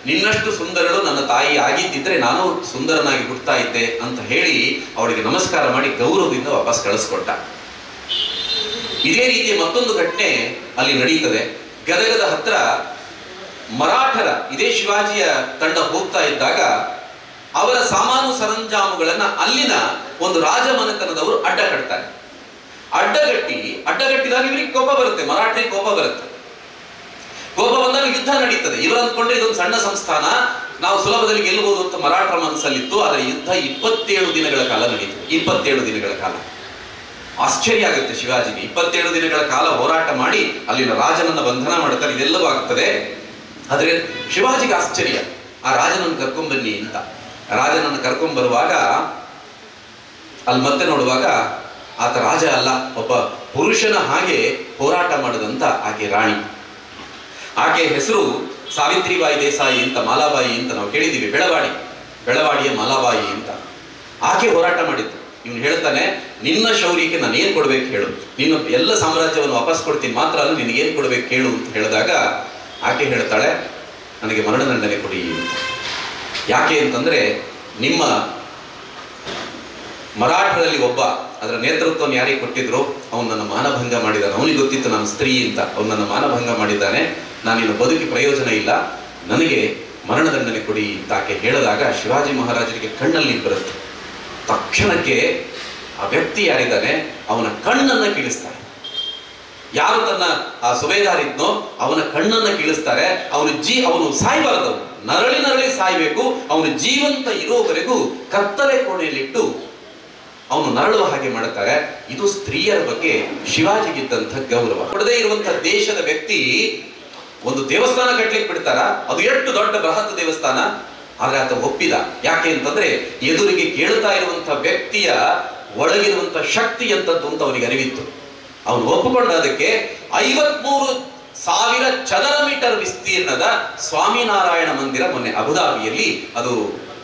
ನಿನ್ನಷ್ಟು ಸುಂದರಳು ನನ್ನ ತಾಯಿ ಆಗಿದ್ದಿದ್ರೆ ನಾನು ಸುಂದರನಾಗಿ ಹುಡ್ತಾ ಇದ್ದೆ ಅಂತ ಹೇಳಿ ಅವಳಿಗೆ ನಮಸ್ಕಾರ ಮಾಡಿ ಗೌರವದಿಂದ ವಾಪಸ್ ಕಳಿಸ್ಕೊಟ್ಟ. ಇದೇ ರೀತಿಯ ಮತ್ತೊಂದು ಘಟನೆ ಅಲ್ಲಿ ನಡೀತದೆ. ಗದಗದ ಹತ್ರ ಮರಾಠರ ಇದೇ ಶಿವಾಜಿಯ ತಂಡ ಹೋಗ್ತಾ ಇದ್ದಾಗ ಅವರ ಸಾಮಾನು ಸರಂಜಾಮುಗಳನ್ನ ಅಲ್ಲಿನ ಒಂದು ರಾಜಮನೆತನದವರು ಅಡ್ಡ ಕಟ್ತಾರೆ. ಅಡ್ಡಗಟ್ಟಿದಾಗ ಇವರಿಗೆ ಕೋಪ ಬರುತ್ತೆ, ಮರಾಠರಿಗೆ ಕೋಪ ಬರುತ್ತೆ. ಕೋಪ ಬಂದಾಗ ಯುದ್ಧ ನಡೀತದೆ. ಇವರು ಅಂದ್ಕೊಂಡ್ರೆ ಇದೊಂದು ಸಣ್ಣ ಸಂಸ್ಥಾನ, ನಾವು ಸುಲಭದಲ್ಲಿ ಗೆಲ್ಲಬಹುದು ಅಂತ ಮರಾಠರ ಮನಸ್ಸಲ್ಲಿತ್ತು. ಆದರೆ ಯುದ್ಧ 27 ದಿನಗಳ ಕಾಲ ನಡೀತು. 27 ದಿನಗಳ ಕಾಲ. ಆಶ್ಚರ್ಯ ಆಗುತ್ತೆ ಶಿವಾಜಿಗೆ. 27 ದಿನಗಳ ಕಾಲ ಹೋರಾಟ ಮಾಡಿ ಅಲ್ಲಿನ ರಾಜನನ್ನ ಬಂಧನ ಮಾಡ್ತಾರೆ. ಇದೆಲ್ಲವೂ ಆಗ್ತದೆ. ಆದ್ರೆ ಶಿವಾಜಿಗೆ ಆಶ್ಚರ್ಯ, ಆ ರಾಜನನ್ನು ಕರ್ಕೊಂಡ್ಬನ್ನಿ ಅಂತ. ರಾಜನನ್ನು ಕರ್ಕೊಂಡ್ ಬರುವಾಗ ಅಲ್ಲಿ ಮತ್ತೆ ನೋಡುವಾಗ ಆತ ರಾಜ ಅಲ್ಲ, ಒಬ್ಬ ಪುರುಷನ ಹಾಗೆ ಹೋರಾಟ ಮಾಡಿದಂತ ಆಕೆ ರಾಣಿ. ಆಕೆ ಹೆಸರು ಸಾವಿತ್ರಿಬಾಯಿ ದೇಸಾಯಿ ಅಂತ, ಮಾಲಾಬಾಯಿ ಅಂತ ನಾವು ಕೇಳಿದ್ದೀವಿ. ಬೆಳವಾಡಿಯ ಮಾಲಾಬಾಯಿ ಅಂತ. ಆಕೆ ಹೋರಾಟ ಮಾಡಿದ್ದು. ಇವನು ಹೇಳ್ತಾನೆ, ನಿನ್ನ ಶೌರ್ಯಕ್ಕೆ ನಾನು ಏನ್ ಕೊಡ್ಬೇಕು ಹೇಳು, ನೀನು ಎಲ್ಲ ಸಾಮ್ರಾಜ್ಯವನ್ನು ವಾಪಸ್ ಕೊಡ್ತೀನಿ, ಮಾತ್ರ ಅಲ್ಲ ನಿನಗೇನ್ ಕೊಡ್ಬೇಕು ಹೇಳು ಅಂತ ಹೇಳಿದಾಗ ಆಕೆ ಹೇಳ್ತಾಳೆ, ನನಗೆ ಮರಣದಂಡನೆ ಕೊಡಿ ಅಂತ. ಯಾಕೆ ಅಂತಂದ್ರೆ, ನಿಮ್ಮ ಮರಾಠರಲ್ಲಿ ಒಬ್ಬ ಅದರ ನೇತೃತ್ವವನ್ನು ಯಾರಿಗೆ ಕೊಟ್ಟಿದ್ರು, ಅವನು ನನ್ನ ಮಾನಭಂಗ ಮಾಡಿದ್ದಾನೆ. ಅವನಿಗೆ ಗೊತ್ತಿತ್ತು ನಾನು ಸ್ತ್ರೀ ಅಂತ. ಅವನು ನನ್ನ ಮಾನಭಂಗ ಮಾಡಿದ್ದಾನೆ, ನಾನಿನ್ನು ಬದುಕಿ ಪ್ರಯೋಜನ ಇಲ್ಲ, ನನಗೆ ಮರಣದಂಡನೆ ಕೊಡಿ ಅಂತ ಆಕೆ ಹೇಳಿದಾಗ ಶಿವಾಜಿ ಮಹಾರಾಜರಿಗೆ ಕಣ್ಣಲ್ಲಿ ಬರುತ್ತೆ. ತಕ್ಷಣಕ್ಕೆ ಆ ವ್ಯಕ್ತಿ ಯಾರಿದ್ದಾನೆ ಅವನ ಕಣ್ಣನ್ನ ಕೀಳಿಸ್ತಾರೆ. ಯಾರು ತನ್ನ ಆ ಸುಬೇದಾರ್ ಇದ್ನೋ ಅವನ ಕಣ್ಣನ್ನ ಕೀಳಿಸ್ತಾರೆ. ಅವನು ಸಾಯ್ಬಾರದು, ನರಳಿ ಸಾಯ್ಬೇಕು. ಅವನು ಜೀವಂತ ಇರೋವರೆಗೂ ಕತ್ತಲೆ ಕೋಣೆಯಲ್ಲಿಟ್ಟು ಅವನು ನರಳುವ ಹಾಗೆ ಮಾಡುತ್ತಾರೆ. ಇದು ಸ್ತ್ರೀಯರ ಬಗ್ಗೆ ಶಿವಾಜಿಗಿದ್ದಂಥ ಗೌರವ. ಕೊಡದೇ ಇರುವಂತಹ ದೇಶದ ವ್ಯಕ್ತಿ ಒಂದು ದೇವಸ್ಥಾನ ಕಟ್ಲಿಕ್ಕೆ ಬಿಡ್ತಾರ, ಅದು ಎಷ್ಟು ದೊಡ್ಡ ಬೃಹತ್ ದೇವಸ್ಥಾನ, ಆದ್ರೆ ಆತ ಒಪ್ಪಿದ. ಯಾಕೆ ಅಂತಂದ್ರೆ ಎದುರಿಗೆ ಕೇಳ್ತಾ ಇರುವಂತಹ ವ್ಯಕ್ತಿಯ ಒಳಗಿರುವಂತ ಶಕ್ತಿ ಎಂತದ್ದು ಅಂತ ಅವನಿಗೆ ಅರಿವಿತ್ತು. ಅವನು ಒಪ್ಪಿಕೊಂಡ. ಅದಕ್ಕೆ 53,000 ಚದರ ಮೀಟರ್ ವಿಸ್ತೀರ್ಣದ ಸ್ವಾಮಿನಾರಾಯಣ ಮಂದಿರ ಮೊನ್ನೆ ಅಬುದಾಬಿಯಲ್ಲಿ ಅದು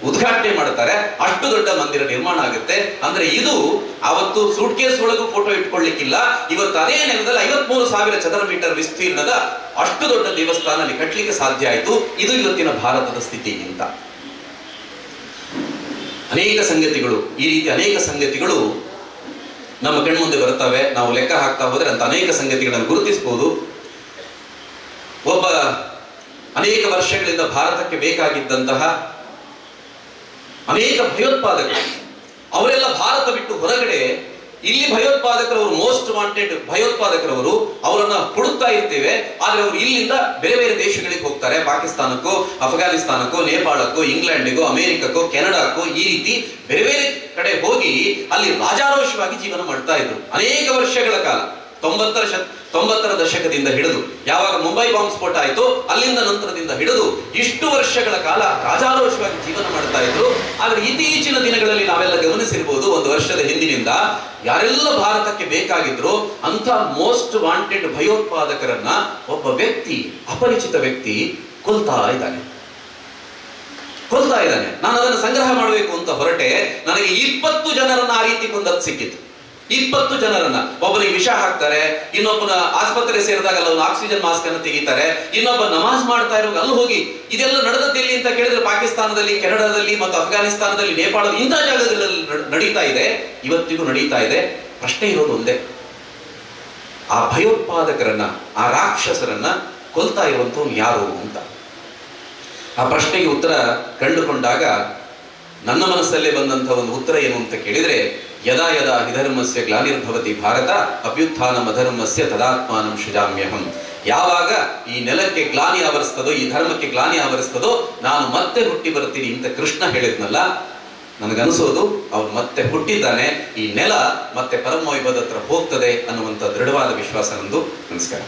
ಉದ್ಘಾಟನೆ ಮಾಡುತ್ತಾರೆ. ಅಷ್ಟು ದೊಡ್ಡ ಮಂದಿರ ನಿರ್ಮಾಣ ಆಗುತ್ತೆ. ಅಂದ್ರೆ ಇದು ಅವತ್ತು ಸೂಟ್ಕೇಸ್ ಒಳಗೂ ಫೋಟೋ ಇಟ್ಕೊಳ್ಳಿಕ್ಕಿಲ್ಲ. ಇವತ್ತು ಅದೇ ನೆಲದಲ್ಲಿ 53,000 ಚದರ ಮೀಟರ್ ವಿಸ್ತೀರ್ಣದ ಅಷ್ಟು ದೊಡ್ಡ ದೇವಸ್ಥಾನ ಅಲ್ಲಿ ಕಟ್ಟಲಿಕ್ಕೆ ಸಾಧ್ಯ ಆಯಿತು. ಇದು ಇವತ್ತಿನ ಭಾರತದ ಸ್ಥಿತಿ ಅಂತ. ಅನೇಕ ಸಂಗತಿಗಳು, ಈ ರೀತಿ ಅನೇಕ ಸಂಗತಿಗಳು ನಮ್ಮ ಕಣ್ಮುಂದೆ ಬರ್ತವೆ. ನಾವು ಲೆಕ್ಕ ಹಾಕ್ತಾ ಹೋದ್ರೆ ಅಂತ ಅನೇಕ ಸಂಗತಿಗಳನ್ನು ಗುರುತಿಸಬಹುದು. ಅನೇಕ ವರ್ಷಗಳಿಂದ ಭಾರತಕ್ಕೆ ಬೇಕಾಗಿದ್ದಂತಹ ಅನೇಕ ಭಯೋತ್ಪಾದಕರು, ಅವರೆಲ್ಲ ಭಾರತ ಬಿಟ್ಟು ಹೊರಗಡೆ, ಇಲ್ಲಿ ಭಯೋತ್ಪಾದಕರವರು ಮೋಸ್ಟ್ ವಾಂಟೆಡ್ ಭಯೋತ್ಪಾದಕರವರು, ಅವರನ್ನ ಹುಡುಕ್ತಾ ಇರ್ತೇವೆ. ಆದ್ರೆ ಅವರು ಇಲ್ಲಿಂದ ಬೇರೆ ಬೇರೆ ದೇಶಗಳಿಗೆ ಹೋಗ್ತಾರೆ. ಪಾಕಿಸ್ತಾನಕ್ಕೋ, ಅಫ್ಘಾನಿಸ್ತಾನಕ್ಕೋ, ನೇಪಾಳಕ್ಕೋ, ಇಂಗ್ಲೆಂಡಿಗೋ, ಅಮೆರಿಕಕ್ಕೋ, ಕೆನಡಾಕ್ಕೋ, ಈ ರೀತಿ ಬೇರೆ ಬೇರೆ ಕಡೆ ಹೋಗಿ ಅಲ್ಲಿ ರಾಜಾರೋಷವಾಗಿ ಜೀವನ ಮಾಡ್ತಾ ಇದ್ರು ಅನೇಕ ವರ್ಷಗಳ ಕಾಲ. 90ರ ದಶಕದಿಂದ ಹಿಡಿದು ಯಾವಾಗ ಮುಂಬೈ ಬಾಂಬ್ ಸ್ಫೋಟ ಆಯಿತು ಅಲ್ಲಿಂದ ನಂತರದಿಂದ ಹಿಡಿದು ಇಷ್ಟು ವರ್ಷಗಳ ಕಾಲ ರಾಜಾರೋಷವಾಗಿ ಜೀವನ ಮಾಡ್ತಾ ಇದ್ರು. ಆದ್ರೆ ಇತ್ತೀಚಿನ ದಿನಗಳಲ್ಲಿ ನಾವೆಲ್ಲ ಗಮನಿಸಿರ್ಬೋದು, ಒಂದು ವರ್ಷದ ಹಿಂದಿನಿಂದ ಯಾರೆಲ್ಲ ಭಾರತಕ್ಕೆ ಬೇಕಾಗಿದ್ರು ಅಂತ ಮೋಸ್ಟ್ ವಾಂಟೆಡ್ ಭಯೋತ್ಪಾದಕರನ್ನ ಒಬ್ಬ ವ್ಯಕ್ತಿ, ಅಪರಿಚಿತ ವ್ಯಕ್ತಿ ಕೊಲ್ತಾ ಇದ್ದಾನೆ. ನಾನು ಅದನ್ನು ಸಂಗ್ರಹ ಮಾಡಬೇಕು ಅಂತ ಹೊರಟೆ. ನನಗೆ 20 ಜನರನ್ನ ಆ ರೀತಿ ಕೊಂದದ್ದು ಸಿಕ್ಕಿತ್ತು. 20 ಜನರನ್ನ. ಒಬ್ಬನಿಗೆ ವಿಷ ಹಾಕ್ತಾರೆ, ಇನ್ನೊಬ್ಬನ ಆಸ್ಪತ್ರೆ ಸೇರಿದಾಗ ಒಂದು ಆಕ್ಸಿಜನ್ ಮಾಸ್ಕ್ ಅನ್ನು ತೆಗಿತಾರೆ, ಇನ್ನೊಬ್ಬ ನಮಾಜ್ ಮಾಡ್ತಾ ಇರುವಾಗ ಅಲ್ಲಿ ಹೋಗಿ. ಇದೆಲ್ಲ ನಡೆದದ್ದೆಲ್ಲಿ ಅಂತ ಕೇಳಿದ್ರೆ ಪಾಕಿಸ್ತಾನದಲ್ಲಿ, ಕೆನಡಾದಲ್ಲಿ ಮತ್ತು ಅಫ್ಘಾನಿಸ್ತಾನದಲ್ಲಿ, ನೇಪಾಳದ ಇಂಥ ಜಾಗಗಳಲ್ಲಿ ನಡೀತಾ ಇದೆ, ಇವತ್ತಿಗೂ ನಡೀತಾ ಇದೆ. ಪ್ರಶ್ನೆ ಇರೋದು ಒಂದೇ, ಆ ಭಯೋತ್ಪಾದಕರನ್ನ, ಆ ರಾಕ್ಷಸರನ್ನ ಕೊಲ್ತಾ ಇರುವಂತವ್ನು ಯಾರು ಅಂತ. ಆ ಪ್ರಶ್ನೆಗೆ ಉತ್ತರ ಕಂಡುಕೊಂಡಾಗ ನನ್ನ ಮನಸ್ಸಲ್ಲೇ ಬಂದಂತಹ ಒಂದು ಉತ್ತರ ಏನು ಅಂತ ಕೇಳಿದ್ರೆ, ಯದಾ ಯದಾ ಹಿಧರ್ಮಸ್ಯ ಗ್ಲಾನಿರ್ಭವತಿ ಭಾರತ ಅಭ್ಯುತ್ಥಾನಂ ಅಧರ್ಮಸ್ಯ ತದಾತ್ಮಾನಂ ಸೃಜಾಮ್ಯಹಂ. ಯಾವಾಗ ಈ ನೆಲಕ್ಕೆ ಗ್ಲಾನಿ ಆವರಿಸ್ತದೋ, ಈ ಧರ್ಮಕ್ಕೆ ಗ್ಲಾನಿ ಆವರಿಸ್ತದೋ, ನಾನು ಮತ್ತೆ ಹುಟ್ಟಿ ಬರ್ತೀನಿ ಅಂತ ಕೃಷ್ಣ ಹೇಳಿದ್ನಲ್ಲ, ನನಗನ್ಸೋದು ಅವನು ಮತ್ತೆ ಹುಟ್ಟಿದ್ದಾನೆ, ಈ ನೆಲ ಮತ್ತೆ ಪರಮವೈಭವದ ಹತ್ರ ಹೋಗ್ತದೆ ಅನ್ನುವಂಥ ದೃಢವಾದ ವಿಶ್ವಾಸ ನಂದು. ನಮಸ್ಕಾರ.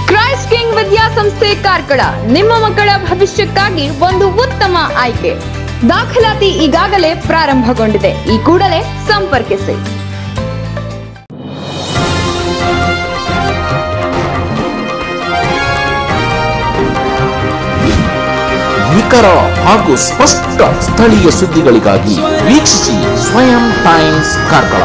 ಕ್ರೈಸ್ಟ್ ಕಿಂಗ್ ವಿದ್ಯಾಸಂಸ್ಥೆ ಕಾರ್ಕಳ ನಿಮ್ಮ ಮಕ್ಕಳ ಭವಿಷ್ಯಕ್ಕಾಗಿ ಒಂದು ಉತ್ತಮ ಆಯ್ಕೆ. ದಾಖಲಾತಿ ಈಗಾಗಲೇ ಪ್ರಾರಂಭಗೊಂಡಿದೆ. ಈ ಕೂಡಲೇ ಸಂಪರ್ಕಿಸಿ. ನಿಖರ ಹಾಗೂ ಸ್ಪಷ್ಟ ಸ್ಥಳೀಯ ಸುದ್ದಿಗಳಿಗಾಗಿ ವೀಕ್ಷಿಸಿ ಸ್ವಯಂ ಟೈಮ್ಸ್ ಕಾರ್ಕಳ.